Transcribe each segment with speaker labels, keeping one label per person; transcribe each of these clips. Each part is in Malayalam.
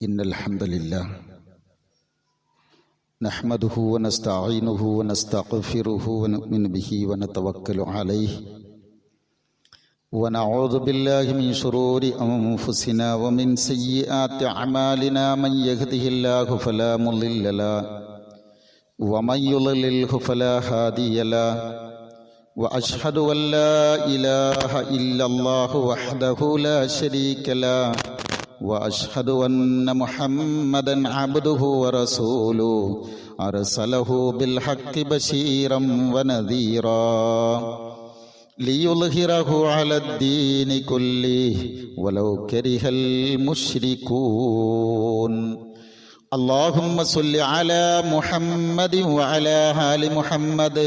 Speaker 1: إن الحمد لله نحمده ونستعينه ونستغفره ونؤمن به ونتوكل عليه ونعوذ بالله من شرور أنفسنا ومن سيئات أعمالنا من يهده الله فلا مضل له ومن يضلله فلا هادي له وأشهد أن لا إله إلا الله وحده لا شريك له وأشهد أن محمدا عبده ورسوله أرسله بالحق بشيرا ونذيرا ليظهره على الدين كله ولو كره المشركون اللهم صل على محمد وعلى آل محمد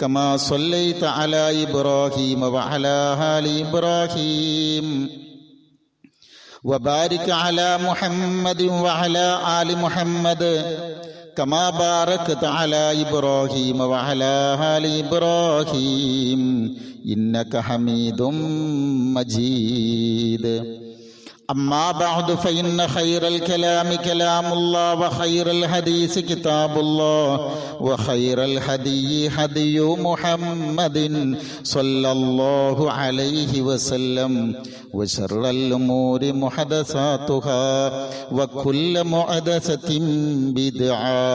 Speaker 1: كما صليت على إبراهيم وعلى آل إبراهيم وبارك على محمد وعلى آل محمد كما باركت على إبراهيم وعلى آل إبراهيم إنك حميد مجيد أما بعد فإن خير الكلام كلام الله وخير الحديث كتاب الله وخير الهدي هدي محمد صلى الله عليه وسلم وشر الأمور محدثاتها وكل محدثة بدعة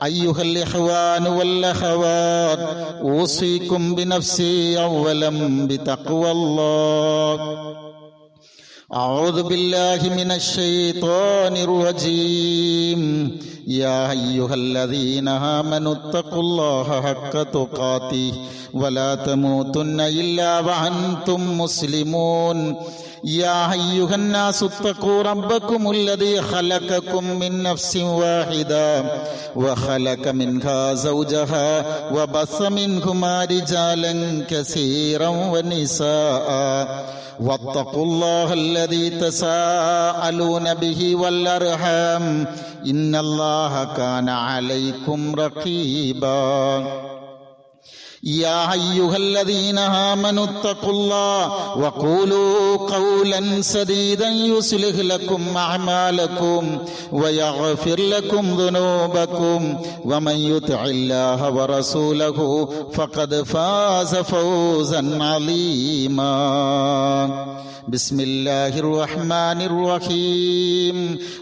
Speaker 1: أيها الإخوان والأخوات أوصيكم بنفسي أولا بتقوى الله أعوذ بالله من الشيطان الرجيم يا أيها الذين آمنوا اتقوا الله حق تقاته ولا تموتن إلا وأنتم مسلمون يا أيها الناس اتقوا ربكم الذي خلقكم من نفس واحدة وخلق منها زوجها وبث منهما رجالا كثيرا ونساء واتقوا الله الذي تساءلون به والأرحام إن الله كان عليكم رقيبا يا أيها الذين آمنوا اتقوا الله وقولوا قولا سديدا يصلح لكم أعمالكم ويغفر لكم ذنوبكم ومن يطع الله ورسوله فقد فاز فوزا عظيما بسم الله الرحمن الرحيم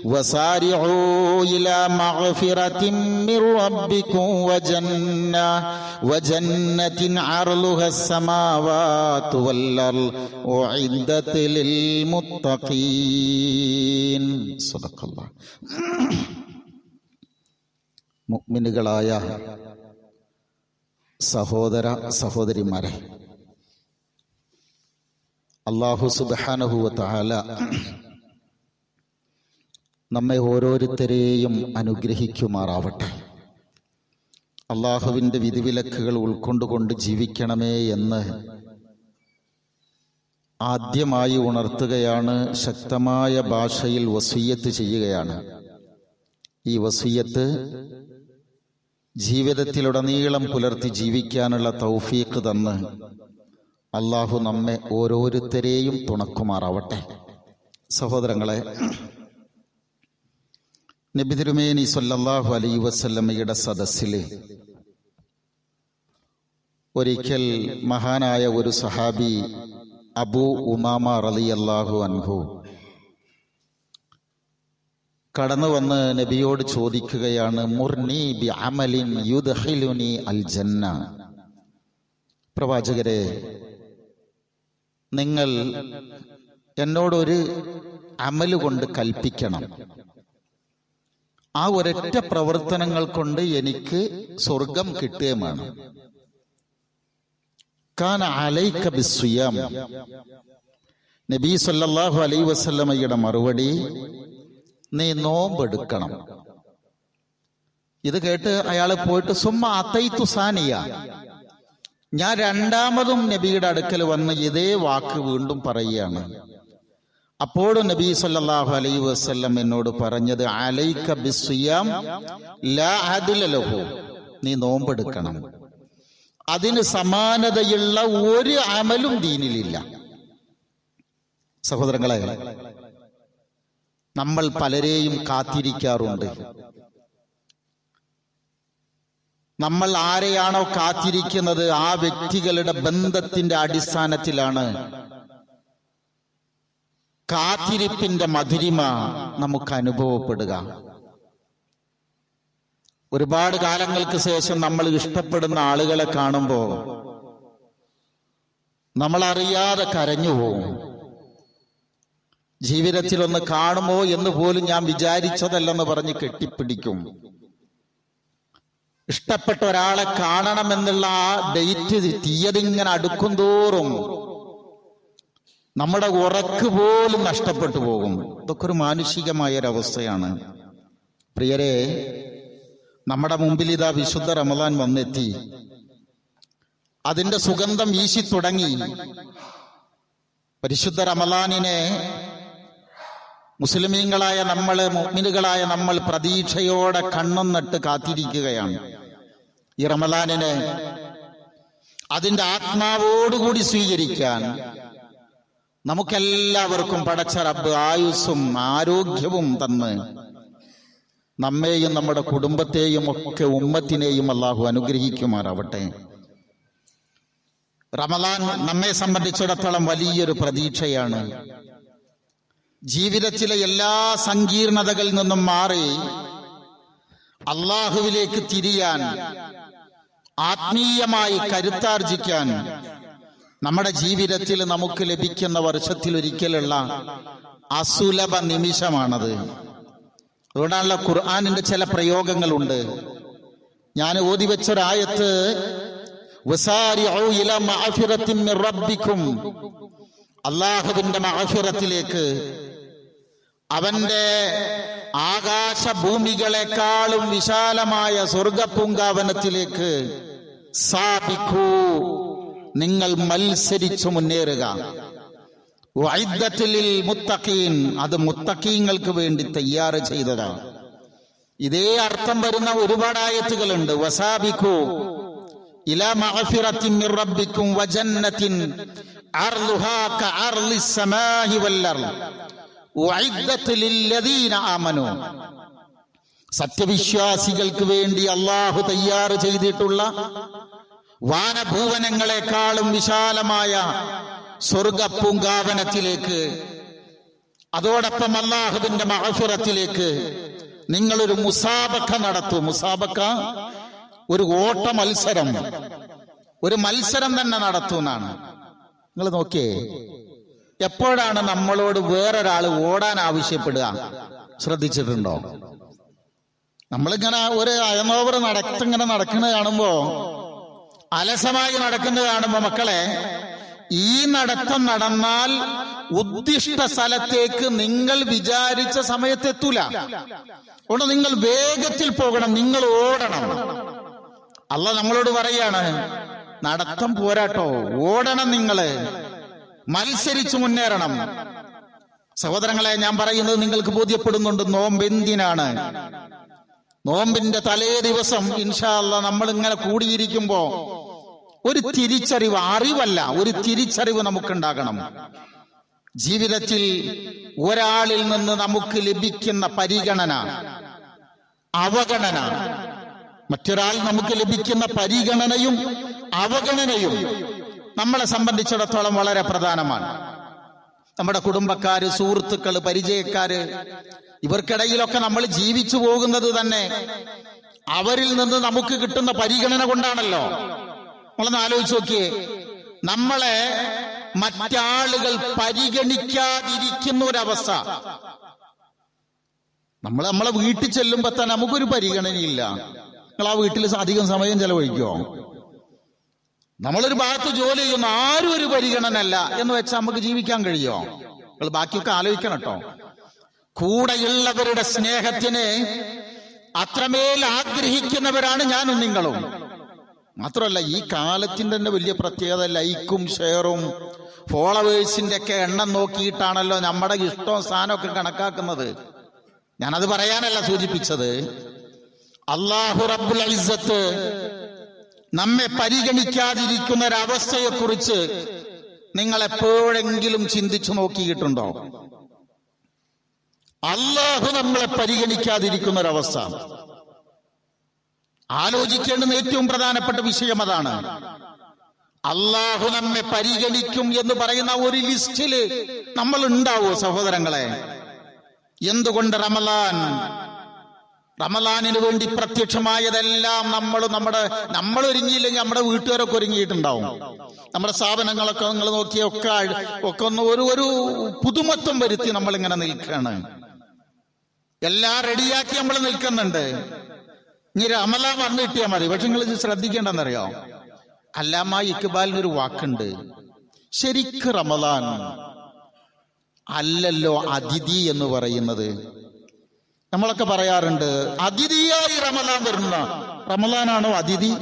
Speaker 1: وسارعوا إلى مغفرة من ربكم وجنة عرضها السماوات والأرض أعدت للمتقين صدق الله. മുഅ്മിനുകളായ സഹോദര സഹോദരിമാരെ, അല്ലാഹു സുബ്ഹാനഹു വ തആല നമ്മെ ഓരോരുത്തരെയും അനുഗ്രഹിക്കുമാറാവട്ടെ. അള്ളാഹുവിൻ്റെ വിധിവിലക്കുകൾ ഉൾക്കൊണ്ടുകൊണ്ട് ജീവിക്കണമേ എന്ന് ആദ്യമായി ഉണർത്തുകയാണ്, ശക്തമായ ഭാഷയിൽ വസിയ്യത്ത് ചെയ്യുകയാണ്. ഈ വസിയ്യത്ത് ജീവിതത്തിലുടനീളം പുലർത്തി ജീവിക്കാനുള്ള തൗഫീഖ് തന്ന് അള്ളാഹു നമ്മെ ഓരോരുത്തരെയും തുണക്കുമാറാവട്ടെ. സഹോദരങ്ങളെ, നബി തിരുമേനി സല്ലല്ലാഹു അലൈഹി വസല്ലമയുടെ സദസ്സിൽ ഒരിക്കൽ മഹാനായ ഒരു സഹാബി അബൂ ഉമാമ റളിയല്ലാഹു അൻഹു കടന്നു വന്ന് നബിയോട് ചോദിക്കുകയാണ്, മുർനി ബി അമലിൻ യുദ്ഖിലുനി അൽ ജന്ന. പ്രവാചകരെ, നിങ്ങൾ എന്നോടൊരു അമല് കൊണ്ട് കൽപ്പിക്കണം. ആ ഒരൊറ്റ പ്രവർത്തനങ്ങൾ കൊണ്ട് എനിക്ക് സ്വർഗം കിട്ടുകയുമാണ്. കാന അലൈക ബിസ്സിയാം. നബി സല്ലല്ലാഹു അലൈഹി വസല്ലമയുടെ മറുപടി, നീ നോമ്പെടുക്കണം. ഇത് കേട്ട് അയാൾ പോയിട്ട് സുമ്മ അതൈതു സാനിയ, ഞാൻ രണ്ടാമതും നബിയുടെ അടുക്കൽ വന്ന് ഇതേ വാക്ക് വീണ്ടും പറയുകയാണ്. അപ്പോഴും നബി സല്ലല്ലാഹു അലൈഹി വസല്ലം എന്നോട് പറഞ്ഞത്, അലൈക ബിസ്സിയാം ലാ അദ്ല ലഹു, നീ നോമ്പെടുക്കണം. അതിന് സമാനതയുള്ള ഒരു അമലും ദീനിലില്ല. സഹോദരങ്ങളെ, നമ്മൾ പലരെയും കാത്തിരിക്കാറുണ്ട്. നമ്മൾ ആരെയാണോ കാത്തിരിക്കുന്നത് ആ വ്യക്തികളുടെ ബന്ധത്തിന്റെ അടിസ്ഥാനത്തിലാണ് കാത്തിരിപ്പിന്റെ മധുരിമ നമുക്ക് അനുഭവപ്പെടുക. ഒരുപാട് കാലങ്ങൾക്ക് ശേഷം നമ്മൾ ഇഷ്ടപ്പെടുന്ന ആളുകളെ കാണുമ്പോൾ നമ്മളറിയാതെ കരഞ്ഞുപോകും. ജീവിതത്തിൽ ഒന്ന് കാണുമോ എന്ന് പോലും ഞാൻ വിചാരിച്ചതല്ലെന്ന് പറഞ്ഞ് കെട്ടിപ്പിടിക്കും. ഇഷ്ടപ്പെട്ട ഒരാളെ കാണണമെന്നുള്ള ആ ഡേറ്റ് തീയതി ഇങ്ങനെ അടുക്കും തോറും നമ്മുടെ ഉറക്ക് പോലും നഷ്ടപ്പെട്ടു പോകും. ഇതൊക്കെ ഒരു മാനുഷികമായ ഒരവസ്ഥയാണ്. പ്രിയരെ, നമ്മുടെ മുമ്പിൽ ഇതാ വിശുദ്ധ റമദാൻ വന്നെത്തി. അതിന്റെ സുഗന്ധം വീശി തുടങ്ങി. പരിശുദ്ധ റമദാനിനെ മുസ്ലിമീങ്ങളായ നമ്മള്, മുഅ്മിനുകളായ നമ്മൾ പ്രതീക്ഷയോടെ കണ്ണും നട്ട് കാത്തിരിക്കുകയാണ്. ഈ റമദാനിനെ അതിന്റെ ആത്മാവോടുകൂടി സ്വീകരിക്കാൻ നമുക്കെല്ലാവർക്കും പടച്ച റബ്ബ് ആയുസ്സും ആരോഗ്യവും തന്ന് നമ്മെയും നമ്മുടെ കുടുംബത്തെയും ഒക്കെ ഉമ്മത്തിനെയും അല്ലാഹു അനുഗ്രഹിക്കുമാറാവട്ടെ. റമദാൻ നമ്മെ സംബന്ധിച്ചിടത്തോളം വലിയൊരു പ്രതീക്ഷയാണ്. ജീവിതത്തിലെ എല്ലാ സങ്കീർണതകളിൽ നിന്നും മാറി അള്ളാഹുവിലേക്ക് തിരിയാൻ, ആത്മീയമായി കരുത്താർജിക്കാൻ നമ്മുടെ ജീവിതത്തിൽ നമുക്ക് ലഭിക്കുന്ന വർഷത്തിലൊരിക്കലുള്ള അസുലഭ നിമിഷമാണത്. അതുകൊണ്ടാണല്ലോ ഖുർആനിന്റെ ചില പ്രയോഗങ്ങളുണ്ട്. ഞാൻ ഓതി വെച്ചൊരായത്ത്, വസാരിഉ ഇലാ മഅഫിറത്തിൻ മിർ റബ്ബിക്കും, അല്ലാഹുവിന്റെ മഅഫിറത്തിലേക്ക്, അവന്റെ ആകാശഭൂമികളെക്കാളും വിശാലമായ സ്വർഗപൂങ്കാവനത്തിലേക്ക് സാബിഖൂ, നിങ്ങൾ മത്സരിച്ചു മുന്നേറുക. വഇദ്ദത്തുൽ മുത്തഖീൻ, അത് മുത്തഖീങ്ങൾക്ക് വേണ്ടി തയ്യാറ് ചെയ്തതാണ്. ഇതേ അർത്ഥം വരുന്ന ഒരുപാട് ആയത്തുകളുണ്ട്. വസാബിഖൂ ഇലാ മഅഫിറത്തിൻ മിർ റബ്ബിക്കും വജന്നത്തിൻ അർളുഹാ കഅർളിസ് സമാഇ വൽ അർള് വഇദ്ദത്തുൽ ലില്ലദീന ആമനൂ, സത്യവിശ്വാസികൾക്ക് വേണ്ടി അല്ലാഹു തയ്യാറ് ചെയ്തിട്ടുള്ള വാനഭൂവനങ്ങളെക്കാളും വിശാലമായ സ്വർഗപൂങ്കാവനത്തിലേക്ക്, അതോടൊപ്പം അല്ലാഹുവിന്റെ മഅഫിറത്തിലേക്ക് നിങ്ങളൊരു മുസാബഖ നടത്തൂ. മുസാബഖ ഒരു ഓട്ട മത്സരം, ഒരു മത്സരം തന്നെ നടത്തുന്നതാണ്. നിങ്ങൾ നോക്കിയേ, എപ്പോഴാണ് നമ്മളോട് വേറൊരാൾ ഓടാൻ ആവശ്യപ്പെടുക? ശ്രദ്ധിച്ചിട്ടുണ്ടോ? നമ്മളിങ്ങനെ ഒരു അയനോവർ ഇങ്ങനെ നടക്കുന്നത് കാണുമ്പോ, അലസമായി നടക്കുന്നത് കാണുമ്പോ, മക്കളെ, ഈ നടത്തം നടന്നാൽ ഉദ്ദിഷ്ട സ്ഥലത്തേക്ക് നിങ്ങൾ വിചാരിച്ച സമയത്ത് എത്തൂല. അതുകൊണ്ട് നിങ്ങൾ വേഗത്തിൽ പോകണം, നിങ്ങൾ ഓടണം. അല്ലാഹ് നമ്മളോട് പറയാണ്, നടത്തം പോരാട്ടോ, ഓടണം, നിങ്ങള് മത്സരിച്ചു മുന്നേറണം. സഹോദരങ്ങളെ, ഞാൻ പറയുന്നത് നിങ്ങൾക്ക് ബോധ്യപ്പെടുന്നുണ്ട്. നോമ്പ് എന്തിനാണ്? നോമ്പിന്റെ തലേ ദിവസം ഇൻഷാ അല്ലാഹ് നമ്മൾ ഇങ്ങനെ കൂടിയിരിക്കുമ്പോ ഒരു തിരിച്ചറിവ്, അറിവല്ല, ഒരു തിരിച്ചറിവ് നമുക്കുണ്ടാകണം. ജീവിതത്തിൽ ഒരാളിൽ നിന്ന് നമുക്ക് ലഭിക്കുന്ന പരിഗണന, അവഗണന, മറ്റൊരാൾ നമുക്ക് ലഭിക്കുന്ന പരിഗണനയും അവഗണനയും നമ്മളെ സംബന്ധിച്ചിടത്തോളം വളരെ പ്രധാനമാണ്. നമ്മുടെ കുടുംബക്കാര്, സുഹൃത്തുക്കള്, പരിചയക്കാര്, ഇവർക്കിടയിലൊക്കെ നമ്മൾ ജീവിച്ചു പോകുന്നത് തന്നെ അവരിൽ നിന്ന് നമുക്ക് കിട്ടുന്ന പരിഗണന കൊണ്ടാണല്ലോ. നമ്മളൊന്ന് ആലോചിച്ച് നോക്കിയേ, നമ്മളെ മറ്റാളുകൾ പരിഗണിക്കാതിരിക്കുന്ന ഒരവസ്ഥ. നമ്മളെ വീട്ടിൽ ചെല്ലുമ്പോ തന്നെ നമുക്കൊരു പരിഗണനയില്ല. നിങ്ങൾ ആ വീട്ടിൽ അധികം സമയം ചെലവഴിക്കുമോ? നമ്മളൊരു ഭാഗത്ത് ജോലി ചെയ്യുന്ന ആരും ഒരു പരിഗണനല്ല എന്ന് വെച്ചാൽ നമുക്ക് ജീവിക്കാൻ കഴിയുമോ? നിങ്ങൾ ബാക്കിയൊക്കെ ആലോചിക്കണം കേട്ടോ. കൂടെയുള്ളവരുടെ സ്നേഹത്തിന് അത്രമേൽ ആഗ്രഹിക്കുന്നവരാണ് ഞാനും നിങ്ങളും. മാത്രമല്ല, ഈ കാലത്തിന്റെ തന്നെ വലിയ പ്രത്യേകത ലൈക്കും ഷെയറും ഫോളോവേഴ്സിന്റെ ഒക്കെ എണ്ണം നോക്കിയിട്ടാണല്ലോ നമ്മുടെ ഇഷ്ടവും സ്ഥാനമൊക്കെ കണക്കാക്കുന്നത്. ഞാനത് പറയാനല്ല സൂചിപ്പിച്ചത്. അല്ലാഹു റബ്ബുൽ ഇസ്സത്ത് നമ്മെ പരിഗണിക്കാതിരിക്കുന്ന ഒരവസ്ഥയെക്കുറിച്ച് നിങ്ങൾ എപ്പോഴെങ്കിലും ചിന്തിച്ചു നോക്കിയിട്ടുണ്ടോ? അള്ളാഹു നമ്മളെ പരിഗണിക്കാതിരിക്കുന്ന ഒരവസ്ഥ. ആലോചിക്കേണ്ടുന്ന ഏറ്റവും പ്രധാനപ്പെട്ട വിഷയം അതാണ്. അള്ളാഹു നമ്മെ പരിഗണിക്കും എന്ന് പറയുന്ന ഒരു ലിസ്റ്റില് നമ്മൾ ഉണ്ടാവോ സഹോദരങ്ങളെ? എന്തുകൊണ്ട് റമലാനിന് വേണ്ടി പ്രത്യക്ഷമായതെല്ലാം നമ്മൾ ഒരുങ്ങിയില്ലെങ്കിൽ നമ്മുടെ വീട്ടുകാരൊക്കെ ഒരുങ്ങിയിട്ടുണ്ടാവും. നമ്മുടെ സ്ഥാപനങ്ങളൊക്കെ നിങ്ങൾ നോക്കിയ ഒക്കെ ഒന്ന് ഒരു പുതുമത്വം വരുത്തി നമ്മളിങ്ങനെ നിൽക്കുകയാണ്. എല്ലാം റെഡിയാക്കി നമ്മൾ നിൽക്കുന്നുണ്ട്. ഇനി റമലാൻ വന്നു കിട്ടിയാൽ മതി. പക്ഷെ നിങ്ങൾ ഇത് ശ്രദ്ധിക്കേണ്ടെന്നറിയോ? അല്ലാമ ഇക്ബാലിനൊരു വാക്കുണ്ട്, ശരിക്ക് റമലാൻ അല്ലല്ലോ അതിഥി എന്ന് പറയുന്നത്. നമ്മളൊക്കെ പറയാറുണ്ട് അതിഥിയായി റമലാൻ വരുന്ന റമലാനാണോ അതിഥി?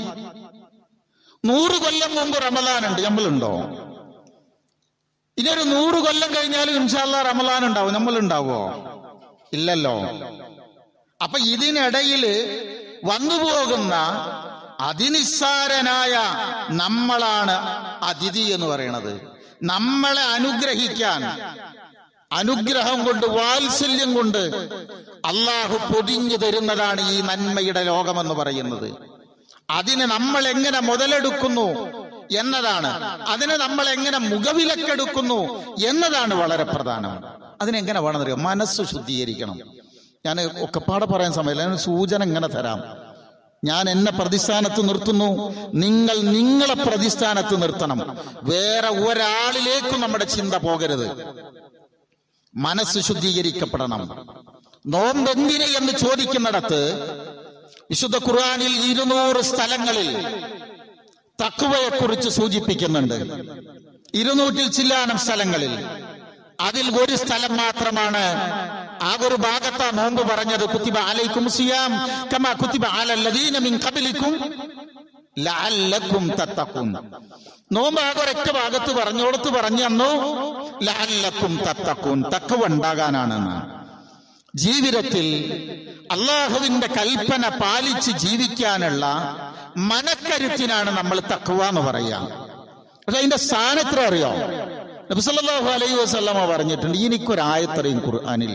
Speaker 1: 100 കൊല്ലം മുമ്പ് റമലാനുണ്ട്, നമ്മളുണ്ടോ? ഇനി ഒരു 100 കൊല്ലം കഴിഞ്ഞാലും ഇൻഷാ അല്ലാഹ് റമലാൻ ഉണ്ടാവും, നമ്മളുണ്ടാവോ? ഇല്ലല്ലോ. അപ്പൊ ഇതിനിടയിൽ വന്നുപോകുന്ന അതിനിസ്സാരനായ നമ്മളാണ് അതിഥി എന്ന് പറയുന്നത്. നമ്മളെ അനുഗ്രഹിക്കാൻ, അനുഗ്രഹം കൊണ്ട്, വാത്സല്യം കൊണ്ട് അള്ളാഹു പൊതിഞ്ഞു തരുന്നതാണ് ഈ നന്മയുടെ ലോകമെന്ന് പറയുന്നത്. അതിനെ നമ്മൾ എങ്ങനെ മുതലെടുക്കുന്നു എന്നതാണ്, അതിനെ നമ്മൾ എങ്ങനെ മുഖവിലക്കെടുക്കുന്നു എന്നതാണ് വളരെ പ്രധാനം. അതിനെങ്ങനെ വേണമെന്നറിയോ? മനസ്സ് ശുദ്ധീകരിക്കണം. ഞാൻ ഒക്കെപ്പാടെ പറയാൻ സമയമില്ല, ഞാൻ സൂചന ഇങ്ങനെ തരാം. ഞാൻ എന്നെ പ്രതിസ്ഥാനത്ത് നിർത്തുന്നു, നിങ്ങൾ നിങ്ങളെ പ്രതിസ്ഥാനത്ത് നിർത്തണം. വേറെ ഒരാളിലേക്കും നമ്മുടെ ചിന്ത പോകരുത്. മനസ്സ് ശുദ്ധീകരിക്കപ്പെടണം. നോമ്പെന്തിന് എന്ന് ചോദിക്കുന്നിടത്ത് വിശുദ്ധ ഖുർആനിൽ 200 സ്ഥലങ്ങളിൽ തഖ്വയെക്കുറിച്ച് സൂചിപ്പിക്കുന്നുണ്ട്. 200 ചില്ലാനം സ്ഥലങ്ങളിൽ. അതിൽ ഒരു സ്ഥലം മാത്രമാണ്, ആ ഒരു ഭാഗത്താ നോമ്പ് പറഞ്ഞത്. കുത്തിബ അലൈക്കും സിയാം കമാ കുത്തിബ അലല്ലദീന മിൻ ഖബ്ലിക്കും ലഅല്ലക്കും തത്തഖൂൻ. നോമ്പ് ആകെ ഒരൊറ്റ ഭാഗത്ത് പറഞ്ഞോടത്ത് പറഞ്ഞു ലഅല്ലക്കും തത്തഖൂൻ, തഖ്വ ഉണ്ടാകാനാണെന്ന്. ജീവിതത്തിൽ അള്ളാഹുവിന്റെ കൽപ്പന പാലിച്ച് ജീവിക്കാനുള്ള മനക്കരുത്തിനാണ് നമ്മൾ തഖ്വ എന്ന് പറയാം. പക്ഷെ അതിന്റെ സ്ഥാനത്ര അറിയോ? നബി സല്ലല്ലാഹു അലൈഹി വസല്ലമ പറഞ്ഞിട്ടുണ്ട്, എനിക്കൊരായത്തറിയും ഖുർആനിൽ,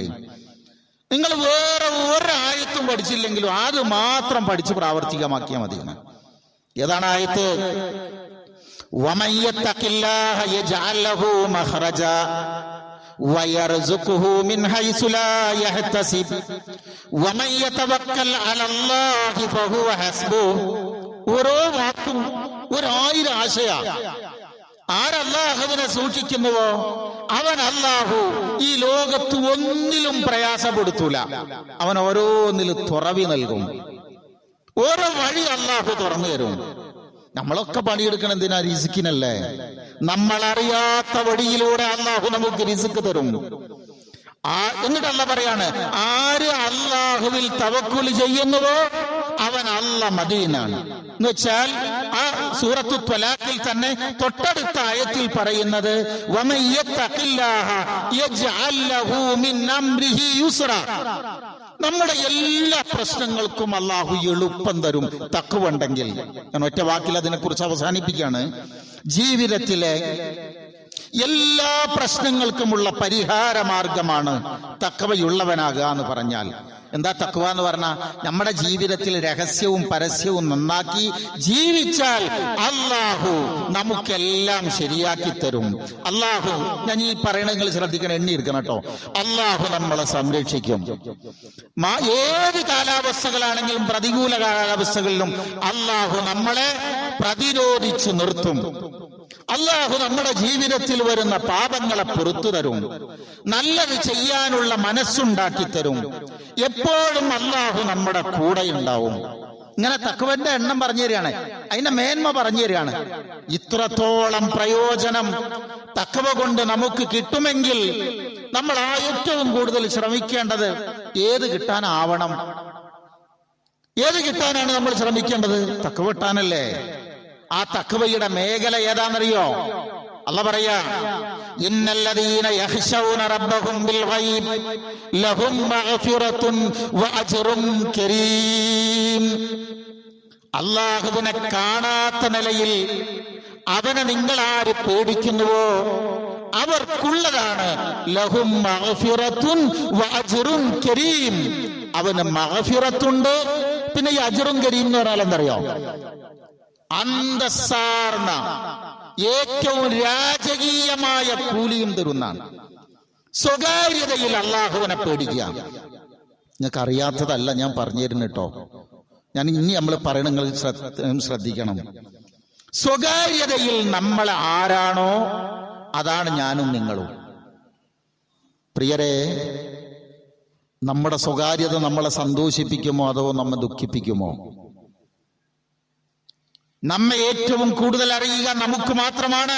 Speaker 1: നിങ്ങൾ വേറെ ഒരായത്തും പഠിച്ചില്ലെങ്കിലും അത് മാത്രം പഠിച്ച് പ്രാവർത്തികമാക്കിയാൽ മതിയാണ്. ഏതാണ് ആയത്ത്? വമൻ യത്തഖില്ലാഹ യജ്അൽ ലഹു മഖ്റജാ വയർസുഖുഹു മിൻ ഹൈസു ലാ യഹ്തസിബ് വമൻ യതവക്കൽ അലല്ലാഹി ഫഹുവ ഹസ്ബുഹു. ഓരോ വാക്കും 1000 ആശയാ. ആരല്ലാഹുവിനെ സൂക്ഷിക്കുന്നുവോ അവൻ അല്ലാഹു ഈ ലോകത്ത് ഒന്നിലും പ്രയാസപ്പെടുത്തൂല. അവൻ ഓരോന്നിലും തുറവി നൽകും. ഓരോ വഴി അല്ലാഹു തുറന്നു തരും. നമ്മളൊക്കെ പണിയെടുക്കണം എന്തിനാ? റിസ്കിനല്ലേ. നമ്മളറിയാത്ത വഴിയിലൂടെ അല്ലാഹു നമുക്ക് റിസ്ക് തരും. എന്നിട്ട് അല്ലാഹു പറയാണ്, ആര് അല്ലാഹുവിൽ തവക്കുൽ ചെയ്യുന്നുവോ അവൻ അല്ലാഹ് മദീനാണ് എന്ന് വെച്ചാൽ ആ സൂറത്തു ത്വലാഖിൽ തന്നെ തൊട്ടടുത്ത ആയത്തിൽ പറയുന്നത് വമൻ യത്തഖില്ലാഹ യജ്അൽ ലഹു മിൻ അംരിഹി യുസ്റ. നമ്മുടെ എല്ലാ പ്രശ്നങ്ങൾക്കും അല്ലാഹു എളുപ്പം തരും തഖ്വ ഉണ്ടെങ്കിൽ. ഞാൻ ഒറ്റ വാക്കിൽ അതിനെക്കുറിച്ച് അവസാനിപ്പിക്കുകയാണ്. ജീവിതത്തിലെ എല്ലാ പ്രശ്നങ്ങൾക്കുമുള്ള പരിഹാര മാർഗമാണ് തഖ്വയുള്ളവനാകുക എന്ന് പറഞ്ഞാൽ. എന്താ തഖ്വ എന്ന് പറഞ്ഞാൽ? നമ്മുടെ ജീവിതത്തിൽ രഹസ്യവും പരസ്യവും നന്നാക്കി ജീവിച്ചാൽ അല്ലാഹു നമുക്കെല്ലാം ശരിയാക്കി തരും. അല്ലാഹു, ഞാൻ ഈ പറയണ നിങ്ങൾ ശ്രദ്ധിക്കണം, എണ്ണിയിരിക്കണം കേട്ടോ. അല്ലാഹു നമ്മളെ സംരക്ഷിക്കും. ഏത് കാലാവസ്ഥകളാണെങ്കിലും പ്രതികൂല കാലാവസ്ഥകളിലും അല്ലാഹു നമ്മളെ പ്രതിരോധിച്ചു നിർത്തും. അല്ലാഹു നമ്മുടെ ജീവിതത്തിൽ വരുന്ന പാപങ്ങളെ പൊറുത്തു തരും. നല്ലത് ചെയ്യാനുള്ള മനസ്സുണ്ടാക്കി തരും. എപ്പോഴും അല്ലാഹു നമ്മുടെ കൂടെ ഉണ്ടാവും. ഇങ്ങനെ തഖ്വന്റെ എണ്ണം പറഞ്ഞു തരികയാണ്, അതിന്റെ മേന്മ പറഞ്ഞു തരികയാണ്. ഇത്രത്തോളം പ്രയോജനം തഖ്വ കൊണ്ട് നമുക്ക് കിട്ടുമെങ്കിൽ നമ്മൾ ഏറ്റവും കൂടുതൽ ശ്രമിക്കേണ്ടത് ഏത് കിട്ടാനാവണം? ഏത് കിട്ടാനാണ് നമ്മൾ ശ്രമിക്കേണ്ടത്? തഖ്വ കിട്ടാനല്ലേ. ആ തഖ്വയുടെ മേഖല ഏതാണെന്നറിയോ? അല്ലാഹു പറയാ, ഇന്നല്ലദീന യഖ്ശൗന റബ്ബഹും ബിൽ ഗൈബ് ലഹും മഗ്ഫിറത്തുൻ വഅജ്റുൻ കരീം. അല്ലാഹുവിനെ കാണാത്ത നിലയിൽ അവനെ നിങ്ങൾ ആര് പേടിക്കുന്നുവോ അവർക്കുള്ളതാണ് ലഹും മഗ്ഫിറത്തുൻ വഅജ്റുൻ കരീം. അവന് മഗ്ഫിറത്തുണ്ട്, പിന്നെ ഈ അജ്റുൻ കരീം എന്ന് പറഞ്ഞാൽ എന്തറിയോ? അന്തസ്സാർന്ന ഏറ്റവും രാജകീയമായ കൂലിയും തരുന്നാണ്. സ്വകാര്യതയിൽ അള്ളാഹുവിനെ പേടിക്കുക. നിങ്ങൾക്ക് അറിയാത്തതല്ല ഞാൻ പറഞ്ഞു തരുന്നു കേട്ടോ. ഞാൻ ഇനി നമ്മൾ പറയണ നിങ്ങൾ ശ്രദ്ധിക്കണം. സ്വകാര്യതയിൽ നമ്മൾ ആരാണോ അതാണ് ഞാനും നിങ്ങളും. പ്രിയരെ, നമ്മുടെ സ്വകാര്യത നമ്മളെ സന്തോഷിപ്പിക്കുമോ അതോ നമ്മെ ദുഃഖിപ്പിക്കുമോ? നമ്മെ ഏറ്റവും കൂടുതൽ അറിയുക നമുക്ക് മാത്രമാണ്.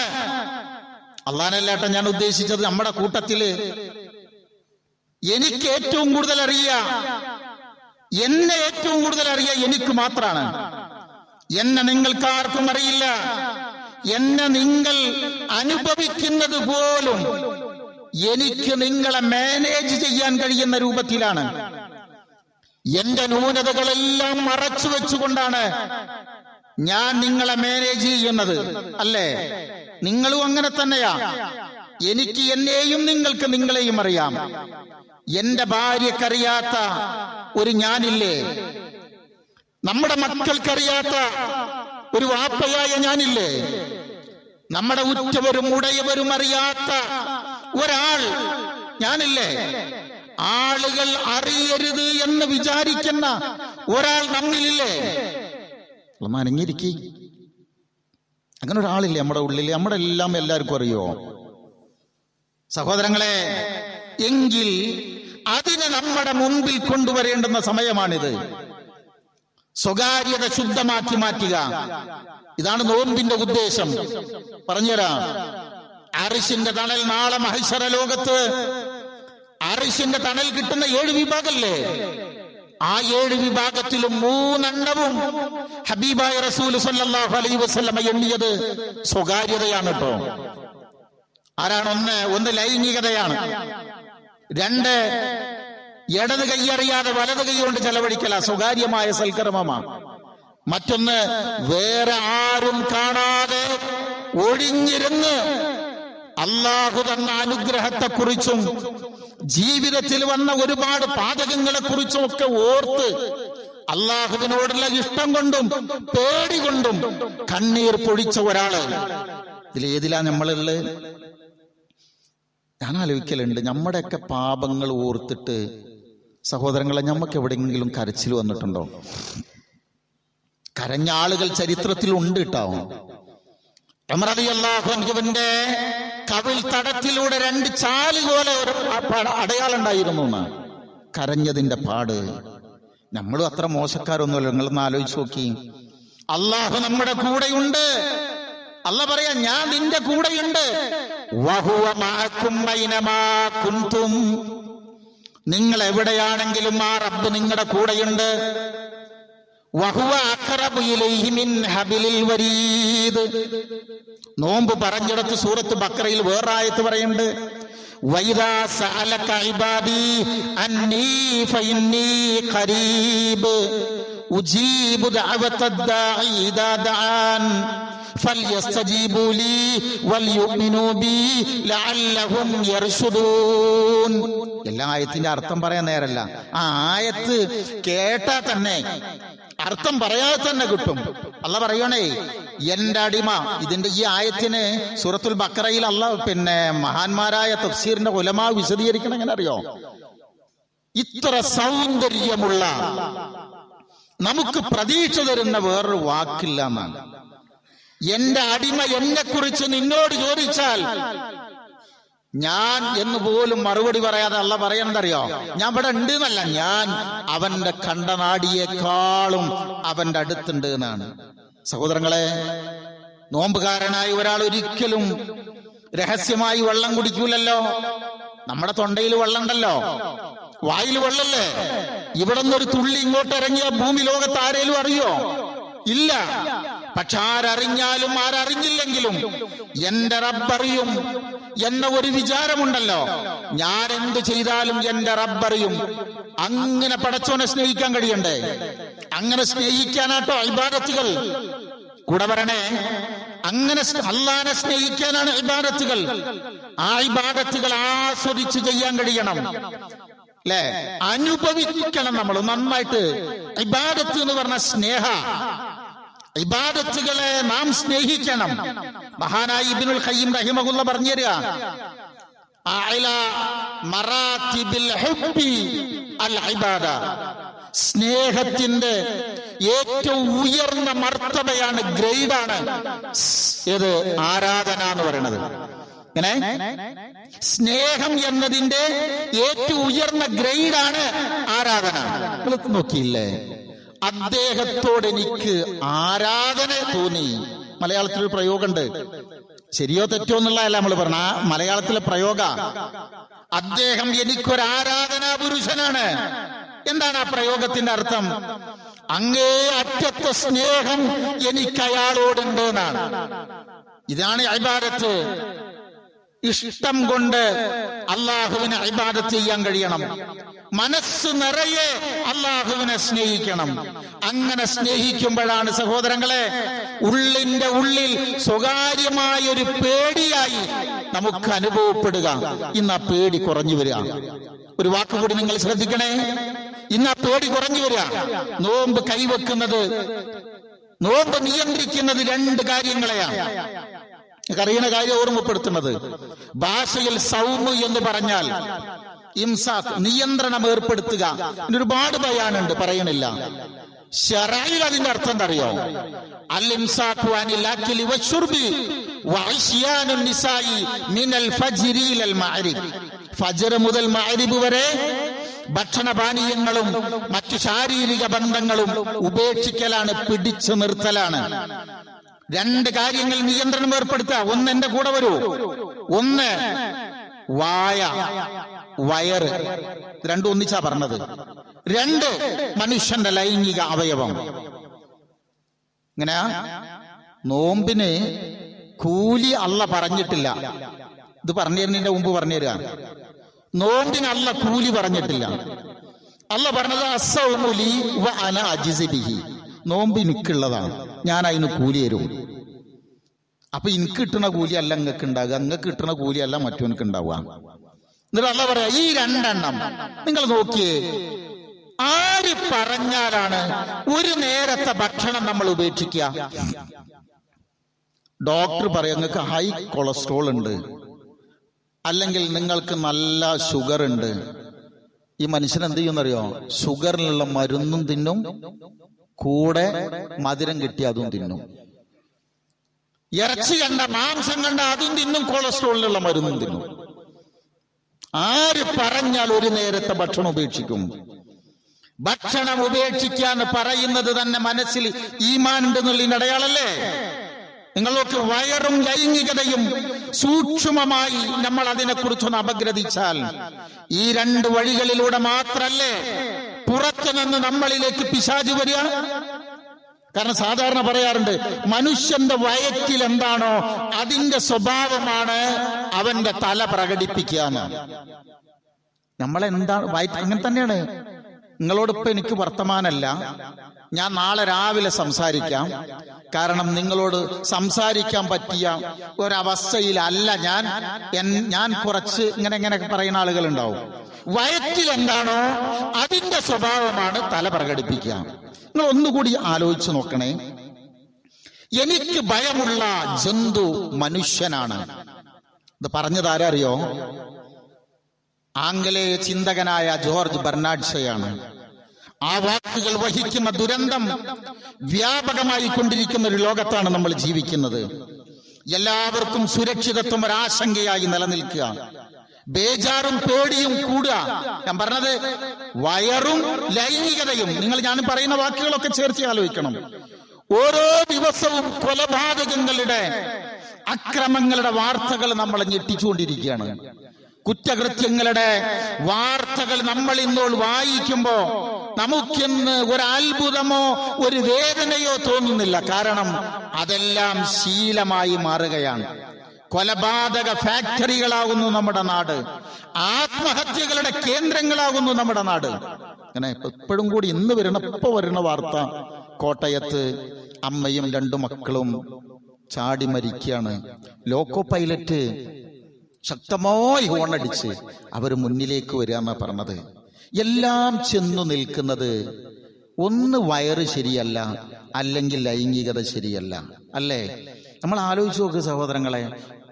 Speaker 1: അള്ളാഹനല്ലാട്ടോ ഞാൻ ഉദ്ദേശിച്ചത്. നമ്മുടെ കൂട്ടത്തില് എനിക്ക് ഏറ്റവും കൂടുതൽ അറിയുക, എന്നെ ഏറ്റവും കൂടുതൽ അറിയുക എനിക്ക് മാത്രമാണ്. എന്നെ നിങ്ങൾക്കാർക്കും അറിയില്ല. എന്നെ നിങ്ങൾ അനുഭവിക്കുന്നത് പോലും എനിക്ക് നിങ്ങളെ മാനേജ് ചെയ്യാൻ കഴിയുന്ന രൂപത്തിലാണ്. എന്റെ ന്യൂനതകളെല്ലാം മറച്ചു വെച്ചുകൊണ്ടാണ് ഞാൻ നിങ്ങളെ മാനേജ് ചെയ്യുന്നത്. അല്ലേ? നിങ്ങളും അങ്ങനെ തന്നെയാ. എനിക്ക് എന്നെയും നിങ്ങൾക്ക് നിങ്ങളെയും അറിയാം. എന്റെ ഭാര്യക്കറിയാത്ത ഒരു ഞാനില്ലേ? നമ്മുടെ മക്കൾക്കറിയാത്ത ഒരു വാപ്പയായ ഞാനില്ലേ? നമ്മുടെ ഉറ്റവരും ഉടയവരും അറിയാത്ത ഒരാൾ ഞാനില്ലേ? ആളുകൾ അറിയരുത് എന്ന് വിചാരിക്കുന്ന ഒരാൾ നമ്മിലില്ലേ? മനങ്ങിരിക്കി. അങ്ങനെ ഒരാളില്ലേ നമ്മുടെ ഉള്ളിൽ? നമ്മുടെ എല്ലാം എല്ലാവർക്കും അറിയോ സഹോദരങ്ങളെ? എങ്കിൽ അതിനെ നമ്മുടെ മുൻപിൽ കൊണ്ടുവരേണ്ടുന്ന സമയമാണിത്. സ്വകാര്യത ശുദ്ധമാക്കി മാറ്റുക. ഇതാണ് നോമ്പിന്റെ ഉദ്ദേശം. പറഞ്ഞുതരാം. അർശിന്റെ തണൽ നാളെ മഹ്ശറ ലോകത്ത് അർശിന്റെ തണൽ കിട്ടുന്ന 7 വിഭാഗമല്ലേ? ആ 7 വിഭാഗത്തിലും 3 ഹബീബായ റസൂൽ സല്ലല്ലാഹു അലൈഹി വസല്ലമ എണ്ണിയത് സ്വകാര്യതയാണ് കേട്ടോ. ആരാണ്? ഒന്ന് ലൈംഗികതയാണ്. 2 ഇടത് കൈയറിയാതെ വലത് കൈ കൊണ്ട് ചെലവഴിക്കല, സ്വകാര്യമായ സൽക്കർമ്മമാണ്. മറ്റൊന്ന് വേറെ ആരും കാണാതെ ഒഴിഞ്ഞിരുന്ന് അള്ളാഹു തന്ന അനുഗ്രഹത്തെക്കുറിച്ചും ജീവിതത്തിൽ വന്ന ഒരുപാട് പാതകങ്ങളെ കുറിച്ചും ഒക്കെ ഓർത്ത് അള്ളാഹുവിനോടുള്ള ഇഷ്ടം കൊണ്ടും പേടി കൊണ്ടും കണ്ണീർ പൊഴിച്ച ഒരാള്. ഇതിലേതിലാ നമ്മളുള്ളത്? ഞാൻ ആലോചിക്കലുണ്ട്, നമ്മുടെയൊക്കെ പാപങ്ങൾ ഓർത്തിട്ട് സഹോദരങ്ങളെ നമുക്ക് എവിടെയെങ്കിലും കരച്ചിൽ വന്നിട്ടുണ്ടോ? കരഞ്ഞ ആളുകൾ ചരിത്രത്തിൽ ഉണ്ട് കേട്ടോ. ഉമർ റളിയല്ലാഹു അൻഹുവിന്റെ കവിൾ തടത്തിലൂടെ 2 ചാല് പോലെ ഒരു അടയാളം ഉണ്ടായിരുന്നു എന്ന്. കരഞ്ഞതിന്റെ പാട്. നമ്മളും അത്ര മോശക്കാരൊന്നുമല്ല. നിങ്ങളൊന്ന് ആലോചിച്ച് നോക്കി. അള്ളാഹു നമ്മുടെ കൂടെയുണ്ട്. അല്ല പറയാ, ഞാൻ നിന്റെ കൂടെയുണ്ട്. വഹുവ മഅകും ഐനമാ കുൻതും. നിങ്ങൾ എവിടെയാണെങ്കിലും ആ റബ്ബ് നിങ്ങളുടെ കൂടെയുണ്ട്. വഹുവ അഖറബു ഇലൈഹി മിൻ ഹബിലിൽ വരീദ്. നോമ്പ് പറഞ്ഞിടത്ത് സൂറത്ത് ബഖറയിൽ വേറെ ആയത്ത് പറയുന്നുണ്ട്. വൈദാ സഅലക ഇബാദി അന്നീ ഫഇന്നീ ഖരീബ് ഉജീബു ദഅവതദ് ദാഇ ഇദാ ദഅൻ ഫൽയസ്തജീബു ലീ വൽയുമിനൂ ബി ലഅല്ലഹും യർശുദൂൻ. എല്ലാ ആയത്തിന്റെ അർത്ഥം പറയാൻ നേരല്ല. ആ ആയത്ത് കേട്ടാ തന്നെ അർത്ഥം പറയാതെ തന്നെ കിട്ടും. അല്ല പറയണേ, എന്റെ അടിമ. ഇതിന്റെ ഈ ആയത്തിന് സൂറത്തുൽ ബഖറയിൽ മഹാന്മാരായ തഫ്സീറിന്റെ ഉലമാ വിശദീകരിക്കണം. എങ്ങനെ അറിയോ? ഇത്ര സൗന്ദര്യമുള്ള, നമുക്ക് പ്രതീക്ഷ തരുന്ന വേറൊരു വാക്കില്ല എന്നാണ്. എന്റെ അടിമ എന്നെ കുറിച്ച് നിന്നോട് ചോദിച്ചാൽ ഞാൻ എന്ന് പോലും മറുപടി പറയാതെ അല്ല പറയണതറിയോ? ഞാൻ ഇവിടെ ഉണ്ട് എന്നല്ല, ഞാൻ അവന്റെ കണ്ടനാടിയേക്കാളും അവന്റെ അടുത്തുണ്ട് എന്നാണ്. സഹോദരങ്ങളെ, നോമ്പുകാരനായ ഒരാൾ ഒരിക്കലും രഹസ്യമായി വെള്ളം കുടിക്കൂലല്ലോ. നമ്മുടെ തൊണ്ടയിൽ വെള്ളം ഉണ്ടല്ലോ, വായിൽ വെള്ളല്ലേ. ഇവിടെ നിന്നൊരു തുള്ളി ഇങ്ങോട്ട് ഇറങ്ങിയ ഭൂമി ലോകത്ത് ആരേലും അറിയോ? ഇല്ല. പക്ഷെ ആരറിഞ്ഞാലും ആരറിഞ്ഞില്ലെങ്കിലും എന്റെ റബ്ബറിയും എന്ന ഒരു വിചാരമുണ്ടല്ലോ. ഞാൻ എന്ത് ചെയ്താലും എന്റെ റബ്ബറിയും. അങ്ങനെ പടച്ചോനെ സ്നേഹിക്കാൻ കഴിയണ്ടേ? അങ്ങനെ സ്നേഹിക്കാനാട്ടോ ഇബാദത്തുകൾ. കൂടെ പറയണേ, അങ്ങനെ അള്ളാനെ സ്നേഹിക്കാനാണ് ഇബാദത്തുകൾ. ആ ഇബാദത്തുകൾ ആസ്വദിച്ച് ചെയ്യാൻ കഴിയണം, അല്ലെ? അനുഭവിക്കണം നമ്മൾ നന്നായിട്ട്. ഇബാദത്ത് എന്ന് പറഞ്ഞ സ്നേഹ, ഇബാദത്തുകളെ നാം സ്നേഹിക്കണം. മഹാനായ ഇബ്നുൽ ഖയ്യിം റഹിമഹുല്ലാഹ് പറഞ്ഞു തരിക, സ്നേഹത്തിന്റെ ഏറ്റവും ഉയർന്ന മർത്തബയാണ്, ഗ്രേഡാണ് ഏത്? ആരാധന എന്ന് പറയുന്നത്. ഇങ്ങനെ സ്നേഹം എന്നതിന്റെ ഏറ്റവും ഉയർന്ന ഗ്രേഡാണ് ആരാധന. നോക്കിയില്ലേ, അദ്ദേഹത്തോട് എനിക്ക് ആരാധന തോന്നി. മലയാളത്തിലൊരു പ്രയോഗമുണ്ട്, ശരിയോ തെറ്റോ എന്നുള്ളതല്ല നമ്മൾ പറഞ്ഞ, ആ മലയാളത്തിലെ പ്രയോഗ. അദ്ദേഹം എനിക്കൊരു ആരാധനാ പുരുഷനാണ്. എന്താണ് ആ പ്രയോഗത്തിന്റെ അർത്ഥം? അങ്ങേ അറ്റത്തെ സ്നേഹം എനിക്ക് അയാളോടുണ്ട് എന്നാണ്. ഇതാണ് ഇബാദത്ത്. ഇഷ്ടം കൊണ്ട് അള്ളാഹുവിനെ ഇബാദത്ത് ചെയ്യാൻ കഴിയണം. മനസ്സ് നിറയെ അള്ളാഹുവിനെ സ്നേഹിക്കണം. അങ്ങനെ സ്നേഹിക്കുമ്പോഴാണ് സഹോദരങ്ങളെ ഉള്ളിന്റെ ഉള്ളിൽ സ്വകാര്യമായ ഒരു പേടിയായി നമുക്ക് അനുഭവപ്പെടുക. ഇന്ന് ആ പേടി കുറഞ്ഞു വരിക. ഒരു വാക്കുകൂടി നിങ്ങൾ ശ്രദ്ധിക്കണേ, ഇന്ന് ആ പേടി കുറഞ്ഞു വരിക. നോമ്പ് കൈവെക്കുന്നത്, നോമ്പ് നിയന്ത്രിക്കുന്നത് രണ്ട് കാര്യങ്ങളെയാണ്. അറിയുന്ന കാര്യം ഓർമ്മപ്പെടുത്തുന്നത്. ഭാഷയിൽ സൗമ് എന്ന് പറഞ്ഞാൽ ഇംസാഖ്, നിയന്ത്രണം ഏർപ്പെടുത്തുക. ഒരുപാട് ബയാനുണ്ട്, പറയണില്ല. ശറഈൽ അതിന്റെ അർത്ഥം എന്തറിയോ? അൽ ഇംസാഖു അനിൽ അക്ലി വശുർബി വഇശ്യാനുൻ നിസായി മിനൽ ഫജ്രി ഇലൽ മഅരിബ്. ഫജ്ർ മുതൽ മഅരിബ് വരെ ഭക്ഷണപാനീയങ്ങളും മറ്റു ശാരീരിക ബന്ധങ്ങളും ഉപേക്ഷിക്കലാണ്, പിടിച്ചു നിർത്തലാണ്. രണ്ട് കാര്യങ്ങൾ നിയന്ത്രണം ഏർപ്പെടുത്തുക. ഒന്ന് എന്റെ കൂടെ വരൂ. ഒന്ന് വായ, വയറ്, രണ്ടും ഒന്നിച്ചാ പറഞ്ഞത്. രണ്ട് മനുഷ്യന്റെ ലൈംഗിക അവയവം. ഇങ്ങനെയാ. നോമ്പിന് കൂലി അല്ല പറഞ്ഞിട്ടില്ല. ഇത് പറഞ്ഞു തരുന്നതിന്റെ മുമ്പ് പറഞ്ഞു തരിക. നോമ്പിന് അല്ല കൂലി പറഞ്ഞിട്ടില്ല. അല്ല പറഞ്ഞത് അസ്സൗമുലി വ അന അജ്സി ബിഹി. നോമ്പ് എനിക്കുള്ളതാണ്, ഞാൻ അതിന് കൂലി തരും. അപ്പൊ എനിക്ക് കിട്ടുന്ന കൂലി അല്ല നിങ്ങൾക്ക് ഉണ്ടാകുക, നിങ്ങൾക്ക് കിട്ടുന്ന കൂലി അല്ല മറ്റവനക്ക് ഉണ്ടാവുക. എന്നിട്ട് അല്ല പറയാ, ഈ രണ്ടെണ്ണം നിങ്ങൾ നോക്കിയേ, ആര് പറഞ്ഞാലാണ് ഒരു നേരത്തെ ഭക്ഷണം നമ്മൾ ഉപേക്ഷിക്കുക? ഡോക്ടർ പറയാം നിങ്ങൾക്ക് ഹൈ കൊളസ്ട്രോൾ ഉണ്ട്, അല്ലെങ്കിൽ നിങ്ങൾക്ക് നല്ല ഷുഗർ ഉണ്ട്. ഈ മനുഷ്യൻ എന്ത് ചെയ്യുന്നറിയോ? ഷുഗറിനുള്ള മരുന്നും തിന്നും, കൂടെ മധുരം കിട്ടി അതും തിന്നും. ഇറച്ചി കണ്ട, മാംസം കണ്ട അതും തിന്നും, കൊളസ്ട്രോളിനുള്ള മരുന്നും തിന്നും. ആര് പറഞ്ഞാൽ ഒരു നേരത്തെ ഭക്ഷണം ഉപേക്ഷിക്കും? ഭക്ഷണം ഉപേക്ഷിക്കാന്ന് പറയുന്നത് തന്നെ മനസ്സിൽ ഈമാൻ ഉണ്ടെന്നുള്ളതിന്റെ അടയാളല്ലേ? നിങ്ങൾക്ക് വയറും ലൈംഗികതയും സൂക്ഷ്മമായി നമ്മൾ അതിനെക്കുറിച്ചൊന്ന് അപഗ്രഥിച്ചാൽ, ഈ രണ്ട് വഴികളിലൂടെ മാത്രല്ലേ പുറത്തു നിന്ന് നമ്മളിലേക്ക് പിശാച് വരിക. കാരണം സാധാരണ പറയാറുണ്ട്, മനുഷ്യന്റെ വയറ്റിൽ എന്താണോ അതിന്റെ സ്വഭാവമാണ് അവന്റെ തല പ്രകടിപ്പിക്കുക. നമ്മളെന്താണ് വയറ്റ്, അങ്ങനെ തന്നെയാണ്. നിങ്ങളോടൊപ്പം എനിക്ക് വർത്തമാനല്ല, ഞാൻ നാളെ രാവിലെ സംസാരിക്കാം. കാരണം നിങ്ങളോട് സംസാരിക്കാൻ പറ്റിയ ഒരവസ്ഥയിലല്ല ഞാൻ കുറച്ച് ഇങ്ങനെ പറയുന്ന ആളുകളുണ്ടാവും. വയറ്റിൽ എന്താണോ അതിന്റെ സ്വഭാവമാണ് തല പ്രകടിപ്പിക്കുക. നിങ്ങൾ ഒന്നുകൂടി ആലോചിച്ച് നോക്കണേ. എനിക്ക് ഭയമുള്ള ജന്തു മനുഷ്യനാണ്. ഇത് പറഞ്ഞത് ആരാ അറിയോ? ആംഗലേയ ചിന്തകനായ ജോർജ് ബെർണാഡ് ഷയാണ്. ആ വാക്കുകൾ വഹിക്കുന്ന ദുരന്തം വ്യാപകമായി കൊണ്ടിരിക്കുന്ന ഒരു ലോകത്താണ് നമ്മൾ ജീവിക്കുന്നത്. എല്ലാവർക്കും സുരക്ഷിതത്വം ഒരാശങ്കയായി നിലനിൽക്കുക, ബേജാറും പേടിയും കൂടുക. ഞാൻ പറഞ്ഞത് വയറും ലൈംഗികതയും. ഞാൻ പറയുന്ന വാക്കുകളൊക്കെ ചേർത്ത് ആലോചിക്കണം. ഓരോ ദിവസവും കൊലപാതകങ്ങളുടെ, അക്രമങ്ങളുടെ വാർത്തകൾ നമ്മളെ ഞെട്ടിച്ചുകൊണ്ടിരിക്കുകയാണ്. കുറ്റകൃത്യങ്ങളുടെ വാർത്തകൾ നമ്മൾ ഇന്നോൾ വായിക്കുമ്പോ നമുക്കിന്ന് ഒരു അത്ഭുതമോ ഒരു വേദനയോ തോന്നുന്നില്ല. കാരണം അതെല്ലാം ശീലമായി മാറുകയാണ്. കൊലപാതക ഫാക്ടറികളാകുന്നു നമ്മുടെ നാട്, ആത്മഹത്യകളുടെ കേന്ദ്രങ്ങളാകുന്നു നമ്മുടെ നാട്. അങ്ങനെ എപ്പോഴും കൂടി ഇപ്പൊ വരുന്ന വാർത്ത, കോട്ടയത്ത് അമ്മയും 2 മക്കളും ചാടി മരിക്കുകയാണ്. ലോക്കോ പൈലറ്റ് ശക്തമായി ഹോണടിച്ച് അവർ മുന്നിലേക്ക് വരിക എന്നാ പറഞ്ഞത്. എല്ലാം ചെന്നു നിൽക്കുന്നത് ഒന്ന് വയറ് ശരിയല്ല, അല്ലെങ്കിൽ ലൈംഗികത ശരിയല്ല. അല്ലേ? നമ്മൾ ആലോചിച്ച് നോക്ക് സഹോദരങ്ങളെ.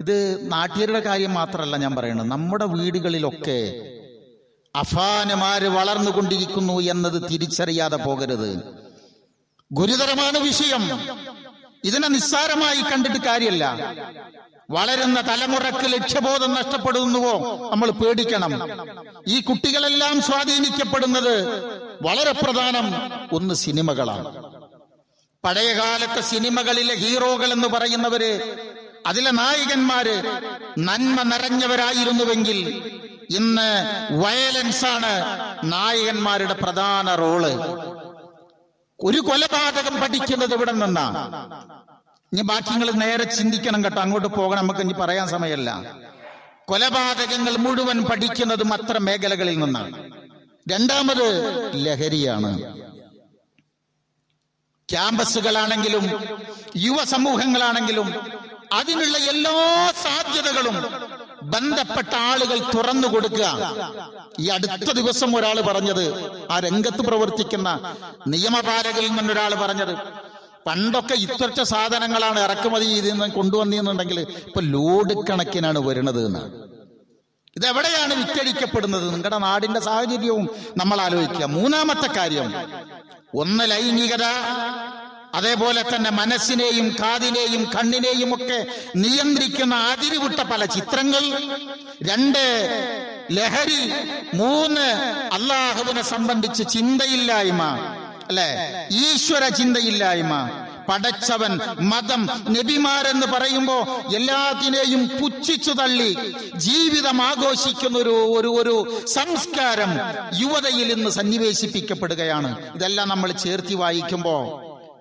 Speaker 1: ഇത് നാട്യരുടെ കാര്യം മാത്രമല്ല ഞാൻ പറയുന്നത്, നമ്മുടെ വീടുകളിലൊക്കെ അഫാനമാര് വളർന്നുകൊണ്ടിരിക്കുന്നു എന്നത് തിരിച്ചറിയാതെ പോകരുത്. ഗുരുതരമാണ് വിഷയം. ഇതിനെ നിസ്സാരമായി കണ്ടിട്ട് കാര്യമല്ല. വളരുന്ന തലമുറക്ക് ലക്ഷ്യബോധം നഷ്ടപ്പെടുന്നുവോ നമ്മൾ പേടിക്കണം. ഈ കുട്ടികളെല്ലാം സ്വാധീനിക്കപ്പെടുന്നത് വളരെ പ്രധാനം ഒന്ന് സിനിമകളാണ്. പഴയകാലത്തെ സിനിമകളിലെ ഹീറോകൾ എന്ന് പറയുന്നവര്, അതിലെ നായകന്മാര് നന്മ നിറഞ്ഞവരായിരുന്നുവെങ്കിൽ ഇന്ന് വയലൻസാണ് നായകന്മാരുടെ പ്രധാന റോള്. ഒരു കൊലപാതകം പഠിക്കുന്നത് ഇവിടെ നിന്നാ. ഇനി ബാക്കി നിങ്ങൾ നേരെ ചിന്തിക്കണം കേട്ടോ, അങ്ങോട്ട് പോകണം, നമുക്ക് ഇനി പറയാൻ സമയമല്ല. കൊലപാതകങ്ങൾ മുഴുവൻ പഠിക്കുന്നതും അത്ര മേഖലകളിൽ നിന്നാണ്. രണ്ടാമത് ലഹരിയാണ്. ക്യാമ്പസുകളാണെങ്കിലും യുവസമൂഹങ്ങളാണെങ്കിലും അതിനുള്ള എല്ലാ സാധ്യതകളും ബന്ധപ്പെട്ട ആളുകൾ തുറന്നു കൊടുക്കുക. ഈ അടുത്ത ദിവസം ഒരാൾ പറഞ്ഞത്, ആ രംഗത്ത് പ്രവർത്തിക്കുന്ന നിയമപാലകരിൽ നിന്നൊരാൾ പറഞ്ഞത്, പണ്ടൊക്കെ ഇത്രച്ച സാധനങ്ങളാണ് ഇറക്കുമതി ചെയ്ത് കൊണ്ടുവന്നിരുന്നുണ്ടെങ്കിൽ ഇപ്പൊ ലോഡ് കണക്കിനാണ് വരുന്നത് എന്ന്. ഇതെവിടെയാണ് വിറ്റഴിക്കപ്പെടുന്നത്? നിങ്ങളുടെ നാടിന്റെ സാഹചര്യവും നമ്മൾ ആലോചിക്കുക. മൂന്നാമത്തെ കാര്യം ഒന്ന് ലൈംഗികത, അതേപോലെ തന്നെ മനസ്സിനെയും കാതിനെയും കണ്ണിനെയും ഒക്കെ നിയന്ത്രിക്കുന്ന അതിരുവിട്ട പല ചിത്രങ്ങൾ. 2 ലഹരി. 3 അള്ളാഹുവിനെ സംബന്ധിച്ച് ചിന്തയില്ലായ്മ, അല്ലെ? ഈശ്വര ചിന്തയില്ലായ്മ. പടച്ചവൻ, മതം, നബിമാരെന്ന് പറയുമ്പോ എല്ലാത്തിനെയും പുച്ഛിച്ചു തള്ളി ജീവിതം ആഘോഷിക്കുന്ന ഒരു സംസ്കാരം യുവതയിൽ ഇന്ന് സന്നിവേശിപ്പിക്കപ്പെടുകയാണ്. ഇതെല്ലാം നമ്മൾ ചേർത്തി വായിക്കുമ്പോ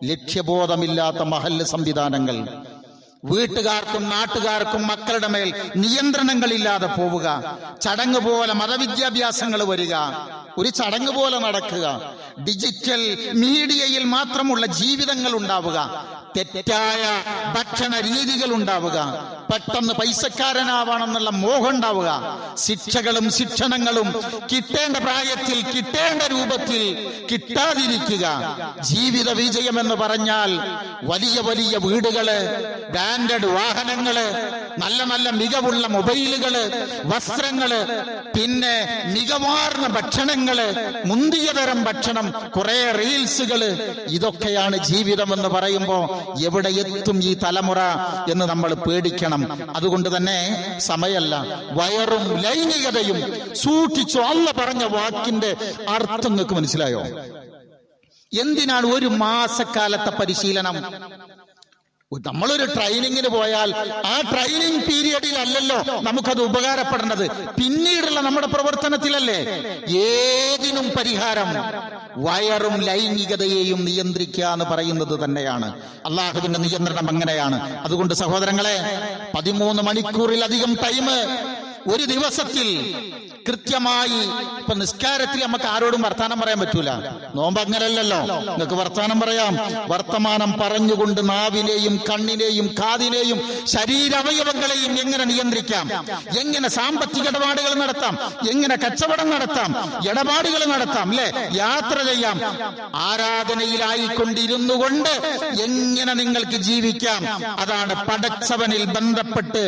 Speaker 1: ലക്ഷ്യബോധമില്ലാത്ത മഹല്ല് സംവിധാനങ്ങൾ, വീട്ടുകാർക്കും നാട്ടുകാർക്കും മക്കളുടെ മേൽ നിയന്ത്രണങ്ങളില്ലാതെ പോവുക, ചടങ്ങ് പോലെ മതവിദ്യാഭ്യാസങ്ങൾ വരിക, ഒരു ചടങ്ങ് പോലെ നടക്കുക, ഡിജിറ്റൽ മീഡിയയിൽ മാത്രമുള്ള ജീവിതങ്ങൾ ഉണ്ടാവുക, തെറ്റായ ഭക്ഷണ രീതികൾ ഉണ്ടാവുക, പെട്ടെന്ന് പൈസക്കാരനാവണമെന്നുള്ള മോഹം ഉണ്ടാവുക, ശിക്ഷകളും ശിക്ഷണങ്ങളും കിട്ടേണ്ട പ്രായത്തിൽ കിട്ടേണ്ട രൂപത്തിൽ കിട്ടാതിരിക്കുക. ജീവിത വിജയം എന്ന് പറഞ്ഞാൽ വലിയ വലിയ വീടുകള്, ബ്രാൻഡഡ് വാഹനങ്ങള്, നല്ല നല്ല മികവുള്ള മൊബൈലുകള്, വസ്ത്രങ്ങള്, പിന്നെ മികവാർന്ന ഭക്ഷണങ്ങള്, മുന്തിയ തരം ഭക്ഷണം, കുറെ റീൽസുകള്. ഇതൊക്കെയാണ് ജീവിതം എന്ന് പറയുമ്പോ എവിടെ എത്തും ഈ തലമുറ എന്ന് നമ്മൾ പേടിക്കണം. അതുകൊണ്ട് തന്നെ സമയമല്ല, വയറും ലൈംഗികതയും സൂക്ഷിച്ചു. അള്ള പറഞ്ഞ വാക്കിന്റെ അർത്ഥം നിങ്ങൾക്ക് മനസ്സിലായോ? എന്തിനാണ് ഒരു മാസക്കാലത്തെ പരിശീലനം? നമ്മളൊരു ട്രെയിനിങ്ങിന് പോയാൽ ആ ട്രെയിനിങ് പീരിയഡിൽ അല്ലല്ലോ നമുക്കത് ഉപകാരപ്പെടേണ്ടത്, പിന്നീടുള്ള നമ്മുടെ പ്രവർത്തനത്തിലല്ലേ. ഏതിനും പരിഹാരം വയറും ലൈംഗികതയെയും നിയന്ത്രിക്കുക എന്ന് പറയുന്നത് തന്നെയാണ്. അള്ളാഹുവിന്റെ നിയന്ത്രണം അങ്ങനെയാണ്. അതുകൊണ്ട് സഹോദരങ്ങളെ, 13 മണിക്കൂറിലധികം ടൈം ഒരു ദിവസത്തിൽ കൃത്യമായി, ഇപ്പൊ നിസ്കാരത്തിൽ നമുക്ക് ആരോടും വർത്താനം പറയാൻ പറ്റൂല. നോമ്പ് അങ്ങനല്ലല്ലോ, നിങ്ങൾക്ക് വർത്താനം പറയാം. വർത്തമാനം പറഞ്ഞുകൊണ്ട് നാവിനെയും കണ്ണിനെയും കാതിനെയും ശരീരാവയവങ്ങളെയും എങ്ങനെ നിയന്ത്രിക്കാം, എങ്ങനെ സാമ്പത്തിക ഇടപാടുകൾ നടത്താം, എങ്ങനെ കച്ചവടം നടത്താം, ഇടപാടുകൾ നടത്താം, അല്ലെ? യാത്ര ചെയ്യാം. ആരാധനയിലായിക്കൊണ്ടിരുന്നു കൊണ്ട് എങ്ങനെ നിങ്ങൾക്ക് ജീവിക്കാം, അതാണ് പടച്ചവനിൽ ബന്ധപ്പെട്ട്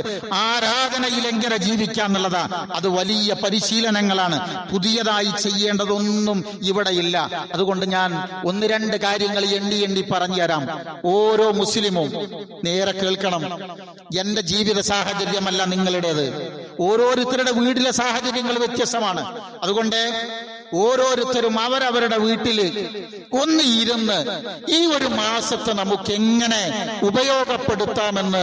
Speaker 1: ആരാധനയിൽ എങ്ങനെ ജീവിക്കാം എന്നുള്ളതാ. അത് വലിയ പരിശീലനങ്ങളാണ്. പുതിയതായി ചെയ്യേണ്ടതൊന്നും ഇവിടെയില്ല. അതുകൊണ്ട് ഞാൻ 1-2 കാര്യങ്ങൾ എണ്ണി പറഞ്ഞു തരാം. ഓരോ മുസ്ലിമും നേരെ കേൾക്കണം. എന്റെ ജീവിത സാഹചര്യമല്ല നിങ്ങളുടേത്. ഓരോരുത്തരുടെ വീട്ടിലെ സാഹചര്യങ്ങൾ വ്യത്യസ്തമാണ്. അതുകൊണ്ട് ഓരോരുത്തരും അവരവരുടെ വീട്ടിൽ ഒന്ന് ഇരുന്ന് ഈ ഒരു മാസത്തെ നമുക്ക് എങ്ങനെ ഉപയോഗപ്പെടുത്താമെന്ന്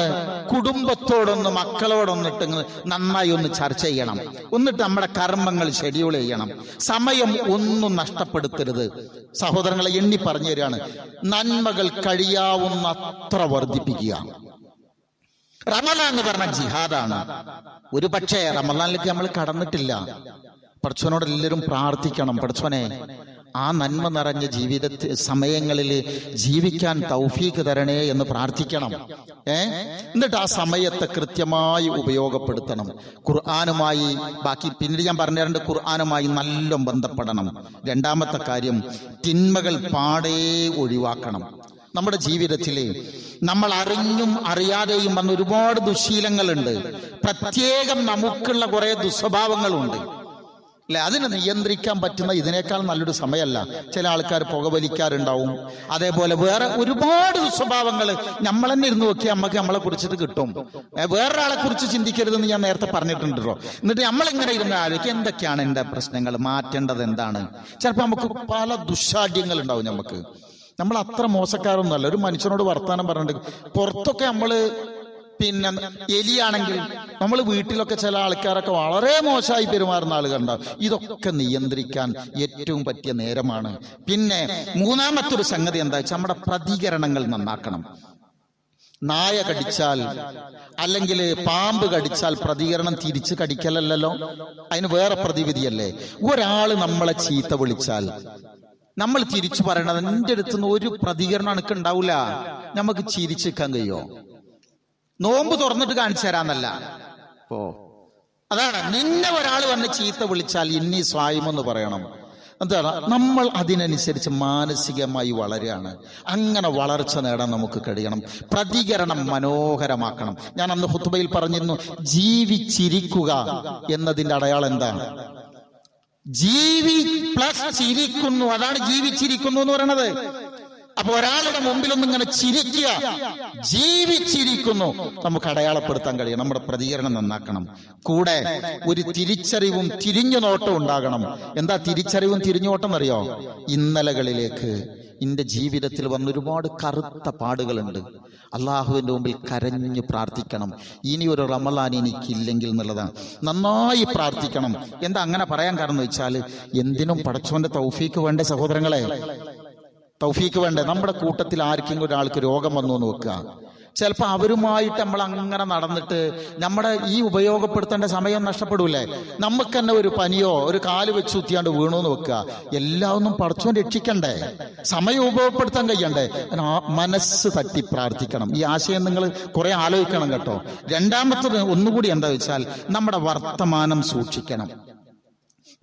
Speaker 1: കുടുംബത്തോടൊന്ന്, മക്കളോടൊന്നിട്ട് നന്നായി ഒന്ന് ചർച്ച ചെയ്യണം. എന്നിട്ട് നമ്മുടെ കർമ്മങ്ങൾ ഷെഡ്യൂൾ ചെയ്യണം. സമയം ഒന്നും നഷ്ടപ്പെടുത്തരുത്. സഹോദരങ്ങളെ, എണ്ണി പറഞ്ഞു തരികയാണ്. നന്മകൾ കഴിയാവുന്ന അത്ര വർദ്ധിപ്പിക്കുക. റമളാൻ എന്ന് പറഞ്ഞ ജിഹാദാണ്. ഒരു പക്ഷേ റമളാനിലേക്ക് നമ്മൾ കടന്നിട്ടില്ല. പടച്ചവനോട് എല്ലാവരും പ്രാർത്ഥിക്കണം. പടച്ചവനെ, ആ നന്മ നിറഞ്ഞ സമയങ്ങളിൽ ജീവിക്കാൻ തൗഫീക്ക് തരണേ എന്ന് പ്രാർത്ഥിക്കണം. എന്നിട്ട് ആ സമയത്തെ കൃത്യമായി ഉപയോഗപ്പെടുത്തണം. ഖുർആനുമായി ബാക്കി പിന്നീട് ഞാൻ പറഞ്ഞിട്ടുണ്ട്, ഖുർആനുമായി നല്ല ബന്ധപ്പെടണം. രണ്ടാമത്തെ കാര്യം, തിന്മകൾ പാടേ ഒഴിവാക്കണം. നമ്മുടെ ജീവിതത്തിൽ നമ്മൾ അറിഞ്ഞും അറിയാതെയും വന്ന ഒരുപാട് ദുശീലങ്ങളുണ്ട്. പ്രത്യേകം നമുക്കുള്ള കുറെ ദുസ്വഭാവങ്ങളുണ്ട് അല്ലെ? അതിനെ നിയന്ത്രിക്കാൻ പറ്റുന്ന ഇതിനേക്കാൾ നല്ലൊരു സമയമല്ല. ചില ആൾക്കാർ പുകവലിക്കാറുണ്ടാവും. അതേപോലെ വേറെ ഒരുപാട് സ്വഭാവങ്ങൾ നമ്മൾ തന്നെ ഇരുന്ന് നോക്കി നമുക്ക് നമ്മളെ കുറിച്ചിട്ട് കിട്ടും. വേറൊരാളെ കുറിച്ച് ചിന്തിക്കരുതെന്ന് ഞാൻ നേരത്തെ പറഞ്ഞിട്ടുണ്ടല്ലോ. എന്നിട്ട് നമ്മളിങ്ങനെ ഇരുന്ന് ആലോചിക്കുക, എന്തൊക്കെയാണ് എൻ്റെ പ്രശ്നങ്ങൾ, മാറ്റേണ്ടത് എന്താണ്. ചിലപ്പോൾ നമുക്ക് പല ദുശാഠ്യങ്ങൾ ഉണ്ടാവും. നമ്മൾ അത്ര മോശക്കാരൊന്നുമല്ല. ഒരു മനുഷ്യനോട് വർത്താനം പറഞ്ഞിട്ട് പുറത്തൊക്കെ നമ്മള് പിന്നെ എലിയാണെങ്കിൽ നമ്മൾ വീട്ടിലൊക്കെ ചില ആൾക്കാരൊക്കെ വളരെ മോശമായി പെരുമാറുന്ന ആളുകളുണ്ടാവും. ഇതൊക്കെ നിയന്ത്രിക്കാൻ ഏറ്റവും പറ്റിയ നേരമാണ്. പിന്നെ മൂന്നാമത്തെ ഒരു സംഗതി എന്താ വെച്ചാൽ നമ്മുടെ പ്രതികരണങ്ങൾ നന്നാക്കണം. നായ കടിച്ചാൽ അല്ലെങ്കിൽ പാമ്പ് കടിച്ചാൽ പ്രതികരണം തിരിച്ച് കടിക്കലല്ലോ, അതിന് വേറെ പ്രതിവിധിയല്ലേ. ഒരാള് നമ്മളെ ചീത്ത വിളിച്ചാൽ നമ്മൾ തിരിച്ചു പറയണത്, എൻ്റെ അടുത്തുനിന്ന് ഒരു പ്രതികരണം എനിക്ക് ഉണ്ടാവില്ല, നമുക്ക് ചിരിച്ചിരിക്കാൻ കഴിയോ? നോമ്പ് തുറന്നിട്ട് കാണിച്ചു തരാന്നല്ല. അതാണ്, നിന്നെ ഒരാൾ വന്ന് ചീത്ത വിളിച്ചാൽ ഇന്നി സ്വായിമെന്ന് പറയണം. എന്താണ്, നമ്മൾ അതിനനുസരിച്ച് മാനസികമായി വളരുകയാണ്. അങ്ങനെ വളർച്ച നേടാൻ നമുക്ക് കഴിയണം. പ്രതികരണം മനോഹരമാക്കണം. ഞാൻ അന്ന് ഖുത്ബയിൽ പറഞ്ഞിരുന്നു, ജീവിച്ചിരിക്കുക എന്നതിന്റെ അടയാളം എന്താണ്? ജീവി പ്ലസ് ചിരിക്കുന്നു, അതാണ് ജീവിച്ചിരിക്കുന്നു എന്ന് പറയണത്. അപ്പൊ ഒരാളുടെ മുമ്പിലൊന്നും ഇങ്ങനെ ചിരിക്കുക, ജീവിച്ചിരിക്കുന്നു, നമുക്ക് അടയാളപ്പെടുത്താൻ കഴിയും. നമ്മുടെ പ്രതികരണം നന്നാക്കണം. കൂടെ ഒരു തിരിച്ചറിവും തിരിഞ്ഞു നോട്ടവും ഉണ്ടാകണം. എന്താ തിരിച്ചറിവും തിരിഞ്ഞു നോട്ടം എന്നറിയോ? ഇന്നലകളിലേക്ക് എന്റെ ജീവിതത്തിൽ വന്ന ഒരുപാട് കറുത്ത പാടുകളുണ്ട്. അള്ളാഹുവിന്റെ മുമ്പിൽ കരഞ്ഞു പ്രാർത്ഥിക്കണം. ഇനി ഒരു റമളാൻ എനിക്കില്ലെങ്കിൽ എന്നുള്ളതാണ്. നന്നായി പ്രാർത്ഥിക്കണം. എന്താ അങ്ങനെ പറയാൻ കാരണം എന്ന് വെച്ചാൽ, എന്തിനും പടച്ചോന്റെ തൗഫീക്ക് വേണ്ടേ സഹോദരങ്ങളെ? തൗഫീക്ക് വേണ്ടേ? നമ്മുടെ കൂട്ടത്തിൽ ആർക്കെങ്കിലും ഒരാൾക്ക് രോഗം വന്നു എന്ന് വെക്കുക, ചിലപ്പോൾ അവരുമായിട്ട് നമ്മൾ അങ്ങനെ നടന്നിട്ട് നമ്മുടെ ഈ ഉപയോഗപ്പെടുത്തേണ്ട സമയം നഷ്ടപ്പെടൂലേ? നമുക്ക് തന്നെ ഒരു പനിയോ ഒരു കാല് വെച്ച് കുത്തിയാണ്ട് വീണു എന്ന് വെക്കുക, എല്ലാവരും പടച്ചോൻ രക്ഷിക്കണ്ടേ? സമയം ഉപയോഗപ്പെടുത്താൻ കഴിയണ്ടേ? മനസ്സ് തട്ടി പ്രാർത്ഥിക്കണം. ഈ ആശയം നിങ്ങൾ കുറെ ആലോചിക്കണം കേട്ടോ. രണ്ടാമത്തത് ഒന്നുകൂടി എന്താ വെച്ചാൽ, നമ്മുടെ വർത്തമാനം സൂക്ഷിക്കണം.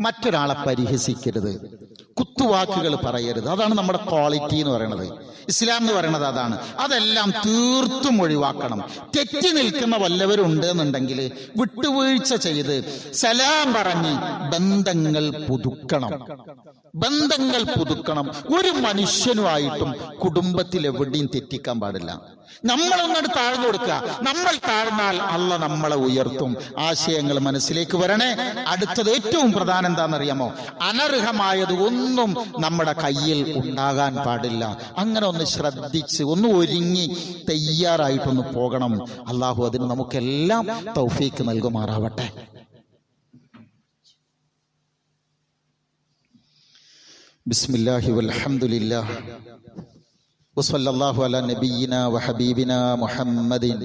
Speaker 1: മറ്റൊരാളെ പരിഹസിക്കരുത്, കുത്തുവാക്കുകൾ പറയരുത്. അതാണ് നമ്മുടെ ക്വാളിറ്റി എന്ന് പറയുന്നത്. ഇസ്ലാം എന്ന് പറയുന്നത് അതാണ്. അതെല്ലാം തീർത്തും ഒഴിവാക്കണം. തെറ്റി നിൽക്കുന്ന വല്ലവരുണ്ട് എന്നുണ്ടെങ്കിൽ വിട്ടുവീഴ്ച ചെയ്ത് സലാം പറഞ്ഞ് ബന്ധങ്ങൾ പുതുക്കണം. ബന്ധങ്ങൾ പുതുക്കണം. ഒരു മനുഷ്യനുമായിട്ടും കുടുംബത്തിൽ എവിടെയും തെറ്റിക്കാൻ പാടില്ല. നമ്മളൊന്നോട് താഴ്ന്നു കൊടുക്കുക. നമ്മൾ താഴ്ന്നാൽ അള്ളാഹ് നമ്മളെ ഉയർത്തും. ആശയങ്ങൾ മനസ്സിലേക്ക് വരണേ. അടുത്തത് ഏറ്റവും പ്രധാനം എന്താണെന്നറിയാമോ? അനർഹമായത് ഒന്നും നമ്മുടെ കയ്യിൽ ഉണ്ടാകാൻ പാടില്ല. അങ്ങനെ ഒന്ന് ശ്രദ്ധിച്ച് ഒന്ന് ഒരുങ്ങി തയ്യാറായിട്ടൊന്ന് പോകണം. അള്ളാഹു അതിന് നമുക്കെല്ലാം തൗഫീക്ക് നൽകുമാറാവട്ടെ. ബിസ്മില്ലാഹി വൽഹംദുലില്ലാഹ് വസല്ലല്ലാഹു അലാ നബിയിനാ വഹബീബിനാ മുഹമ്മദിൻ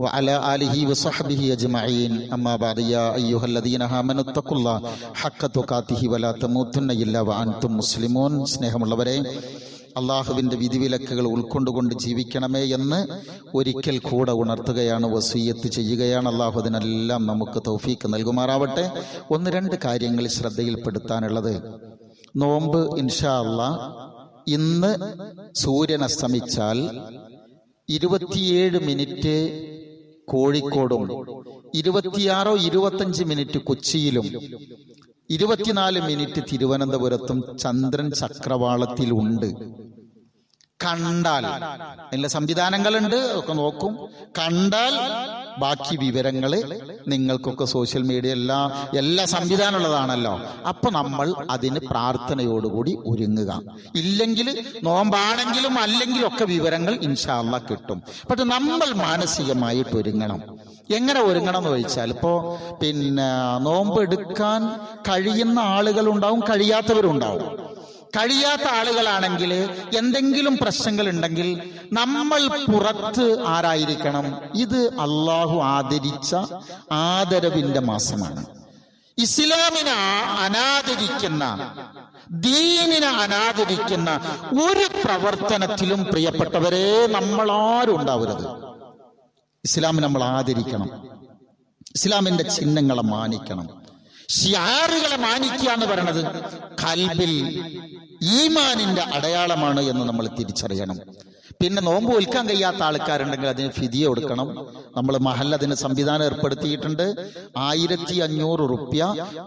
Speaker 1: വഅലാ ആലിഹി വസഹ്ബിഹി അജ്മഈൻ. അമ്മാ ബഅദ്. യാ അയ്യുഹല്ലദീന ആമനു തഖുല്ലാഹ ഹഖ്ക തുഖാതിഹി വലാ തമൂതുന്ന ഇല്ലാ വഅൻതും മുസ്ലിമൂൻ. സ്നേഹമുള്ളവരെ, അള്ളാഹുവിന്റെ വിധിവിലക്കുകൾ ഉൾക്കൊണ്ടുകൊണ്ട് ജീവിക്കണമേ എന്ന് ഒരിക്കൽ കൂടെ ഉണർത്തുകയാണ്, വസിയ്യത്ത് ചെയ്യുകയാണ്. അള്ളാഹു അതിനെല്ലാം നമുക്ക് തൗഫീക്ക് നൽകുമാറാവട്ടെ. ഒന്ന് രണ്ട് കാര്യങ്ങൾ ശ്രദ്ധയിൽപ്പെടുത്താനുള്ളത്. നോമ്പ് ഇൻഷാ അല്ലാഹ് ഇന്ന് സൂര്യൻ അസ്തമിച്ചാൽ 27 മിനിറ്റ് കോഴിക്കോടും 26-25 മിനിറ്റ് കൊച്ചിയിലും 24 മിനിറ്റ് തിരുവനന്തപുരത്തും ചന്ദ്രൻ ചക്രവാളത്തിലുണ്ട്. കണ്ടാൽ എല്ലാ സംവിധാനങ്ങളുണ്ട്, ഒക്കെ നോക്കും. കണ്ടാൽ ബാക്കി വിവരങ്ങൾ നിങ്ങൾക്കൊക്കെ സോഷ്യൽ മീഡിയ എല്ലാ സംവിധാനം ഉള്ളതാണല്ലോ. അപ്പൊ നമ്മൾ അതിന് പ്രാർത്ഥനയോടുകൂടി ഒരുങ്ങുക. ഇല്ലെങ്കിൽ നോമ്പാണെങ്കിലും അല്ലെങ്കിലും ഒക്കെ വിവരങ്ങൾ ഇൻഷാ അല്ലാഹ് കിട്ടും. പക്ഷെ നമ്മൾ മാനസികമായിട്ട് ഒരുങ്ങണം. എങ്ങനെ ഒരുങ്ങണം എന്ന് ചോദിച്ചാൽ, ഇപ്പോ നോമ്പ് എടുക്കാൻ കഴിയുന്ന ആളുകളുണ്ടാവും, കഴിയാത്തവരുണ്ടാവും. കഴിയാത്ത ആളുകളാണെങ്കിൽ എന്തെങ്കിലും പ്രശ്നങ്ങൾ ഉണ്ടെങ്കിൽ നമ്മൾ പുറത്ത് ആരായിരിക്കണം? ഇത് അള്ളാഹു ആദരിച്ച ആദരവിന്റെ മാസമാണ്. ഇസ്ലാമിനെ അനാദരിക്കുന്ന, ദീനിനെ അനാദരിക്കുന്ന ഒരു പ്രവർത്തനത്തിലും പ്രിയപ്പെട്ടവരെ നമ്മളാരും ഉണ്ടാവരുത്. ഇസ്ലാമിനെ നമ്മൾ ആദരിക്കണം, ഇസ്ലാമിന്റെ ചിഹ്നങ്ങളെ മാനിക്കണം. ഷിയാറുകളെ മാനിക്കുക എന്ന് പറയുന്നത് ഖൽബിൽ ഈമാനിന്റെ അടയാളമാണ് എന്ന് നമ്മൾ തിരിച്ചറിയണം. പിന്നെ നോമ്പ് വിൽക്കാൻ കഴിയാത്ത ആൾക്കാരുണ്ടെങ്കിൽ അതിന് ഫിദിയ കൊടുക്കണം. നമ്മൾ മഹൽ അതിന് സംവിധാനം ഏർപ്പെടുത്തിയിട്ടുണ്ട്. 1500 റുപ്യ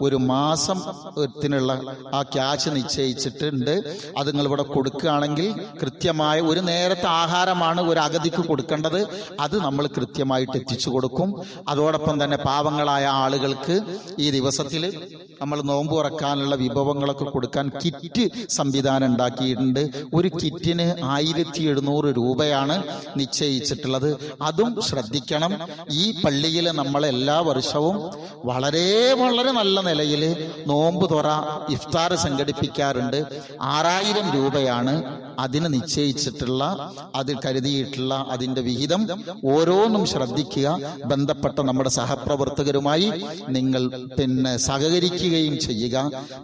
Speaker 1: ഒരു മാസത്തിനുള്ള ആ ക്യാഷ് നിശ്ചയിച്ചിട്ടുണ്ട്. അത് നിങ്ങൾ ഇവിടെ കൊടുക്കുകയാണെങ്കിൽ കൃത്യമായ ഒരു നേരത്തെ ആഹാരമാണ് ഒരു അഗതിക്ക് കൊടുക്കേണ്ടത്. അത് നമ്മൾ കൃത്യമായിട്ട് എത്തിച്ചു കൊടുക്കും. അതോടൊപ്പം തന്നെ പാവങ്ങളായ ആളുകൾക്ക് ഈ ദിവസത്തിൽ നമ്മൾ നോമ്പ് തുറക്കാനുള്ള വിഭവങ്ങളൊക്കെ കൊടുക്കാൻ കിറ്റ് സംവിധാനം ഉണ്ടാക്കിയിട്ടുണ്ട്. ഒരു കിറ്റിന് 1700 രൂപയാണ് നിശ്ചയിച്ചിട്ടുള്ളത്. അതും ശ്രദ്ധിക്കണം. ഈ പള്ളിയിൽ നമ്മൾ എല്ലാ വർഷവും വളരെ വളരെ നല്ല നിലയിൽ നോമ്പ് തുറ ഇഫ്താർ സംഘടിപ്പിക്കാറുണ്ട്. 6000 രൂപയാണ് അതിന് നിശ്ചയിച്ചിട്ടുള്ള, അതിൽ കരുതിയിട്ടുള്ള അതിന്റെ വിഹിതം. ഓരോന്നും ശ്രദ്ധിക്കുക. ബന്ധപ്പെട്ട നമ്മുടെ സഹപ്രവർത്തകരുമായി നിങ്ങൾ സഹകരിക്കുകയും ചെയ്യുക.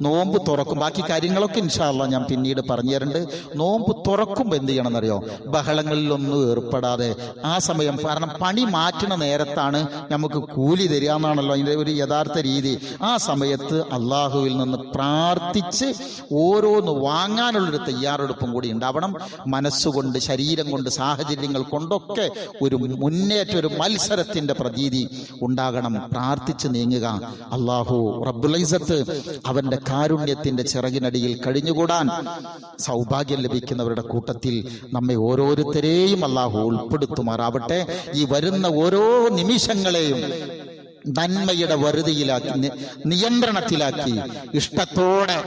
Speaker 1: നോമ്പ് തുറക്കും, ബാക്കി കാര്യങ്ങളൊക്കെ ഇൻഷാ അല്ലാഹ് ഞാൻ പിന്നീട് പറഞ്ഞു തരുന്നുണ്ട്. നോമ്പ് തുറക്കുമ്പോൾ എന്ത് ചെയ്യണം എന്നറിയോ? ബഹളങ്ങളിലൊന്നും ഏർപ്പെടാതെ ആ സമയം, കാരണം പണി മാറ്റുന്ന നേരത്താണ് നമുക്ക് കൂലി തരിക എന്നാണല്ലോ അതിന്റെ ഒരു യഥാർത്ഥ രീതി. ആ സമയത്ത് അള്ളാഹുവിൽ നിന്ന് പ്രാർത്ഥിച്ച് ഓരോന്ന് വാങ്ങാനുള്ളൊരു തയ്യാറെടുപ്പും കൂടി ഉണ്ടാവണം. മനസ്സുകൊണ്ട്, ശരീരം കൊണ്ട്, സാഹചര്യങ്ങൾ കൊണ്ടൊക്കെ ഒരു മുന്നേറ്റ, ഒരു മത്സരത്തിന്റെ പ്രതീതി ഉണ്ടാകണം. പ്രാർത്ഥിച്ച് നീങ്ങുക. അള്ളാഹു റബ്ബുൽ ഇസ്സത്ത് അവന്റെ കാരുണ്യത്തിന്റെ ചിറകിനടിയിൽ കഴിഞ്ഞുകൂടാൻ സൗഭാഗ്യം ലഭിക്കുന്നവരുടെ കൂട്ടത്തിൽ നമ്മെ ഓരോരുത്തരെയും അള്ളാഹു ഉൾപ്പെടുത്തുമാറാവട്ടെ. ഈ വരുന്ന ഓരോ നിമിഷങ്ങളെയും നന്മയുടെ വരുതിയിലാക്കി, നിയന്ത്രണത്തിലാക്കി, ഇഷ്ടത്തോടെ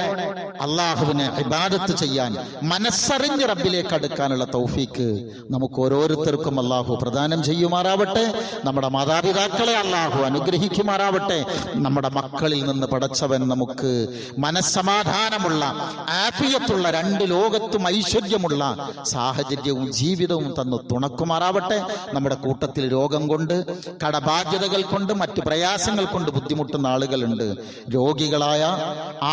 Speaker 1: അള്ളാഹുവിനെ ഇബാദത്ത് ചെയ്യാൻ, മനസ്സറിഞ്ഞ് റബ്ബിലേക്ക് അടുക്കാനുള്ള തൗഫീക്ക് നമുക്ക് ഓരോരുത്തർക്കും അള്ളാഹു പ്രദാനം ചെയ്യുമാറാവട്ടെ. നമ്മുടെ മാതാപിതാക്കളെ അള്ളാഹു അനുഗ്രഹിക്കുമാറാവട്ടെ. നമ്മുടെ മക്കളിൽ നിന്ന് പടച്ചവൻ നമുക്ക് മനസ്സമാധാനമുള്ള, ആഫിയത്തുള്ള, 2 ലോകത്തും ഐശ്വര്യമുള്ള സാഹചര്യവും ജീവിതവും തന്നു തുണക്കുമാറാവട്ടെ. നമ്മുടെ കൂട്ടത്തിൽ രോഗം കൊണ്ട്, കടബാധ്യതകൾ കൊണ്ട്, മറ്റു പ്രയാസങ്ങൾ കൊണ്ട് ബുദ്ധിമുട്ടുന്ന ആളുകളുണ്ട്. രോഗികളായ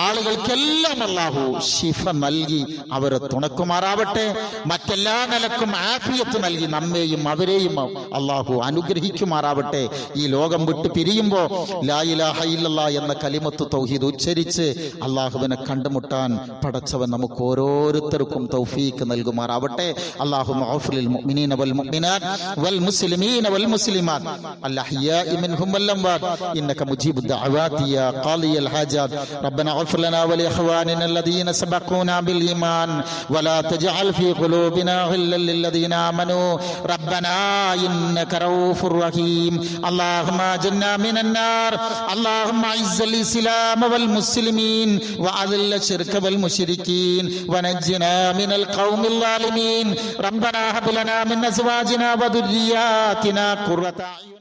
Speaker 1: ആളുകൾക്കെല്ലാം അല്ലാഹു ശിഫ നൽകി അവരെ തുണക്കുമാറാവട്ടെ. മറ്റെല്ലാ നിലക്കും ആഫിയത്ത് നൽകി നമ്മെയും അവരെയും അല്ലാഹു അനുഗ്രഹിക്കുമാറാവട്ടെ. ഈ ലോകം വിട്ട് പിരിയുമ്പോൾ ലാ ഇലാഹ ഇല്ലല്ലാഹ് എന്ന കലിമത്ത് തൗഹീദ് ഉച്ചരിച്ച് അല്ലാഹുവിനെ കണ്ടുമുട്ടാൻ പടച്ചവൻ നമുക്ക് ഓരോരുത്തർക്കും തൗഫീക്ക് നൽകുമാറാവട്ടെ. അല്ലാഹുമ്മ ഗ്ഫിർ ലിൽ മുഅ്മിനീന വൽ മുഅ്മിനാത്ത് വൽ മുസ്ലിമീന വൽ മുസ്ലിമാത്ത് അൽ അഹ്യാഇ മിൻഹും വൽ അംവാത് ഇന്നക മുജീബുദ് ദഅവാതി യാ ഖാളിയൽ ഹാജാത്. റബ്ബനാ ഗ്ഫിർ ലനാ വ ലിഇഖ്വാനിന الذين سبقونا بالإيمان ولا تجعل في قلوبنا غلا للذين آمنوا ربنا إنك رؤوف رحيم. اللهم اجرنا من النار. اللهم اعز الإسلام والمسلمين وأذل الشرك والمشركين ونجنا من القوم الظالمين. ربنا هب لنا من أزواجنا وذرياتنا قرة أعين.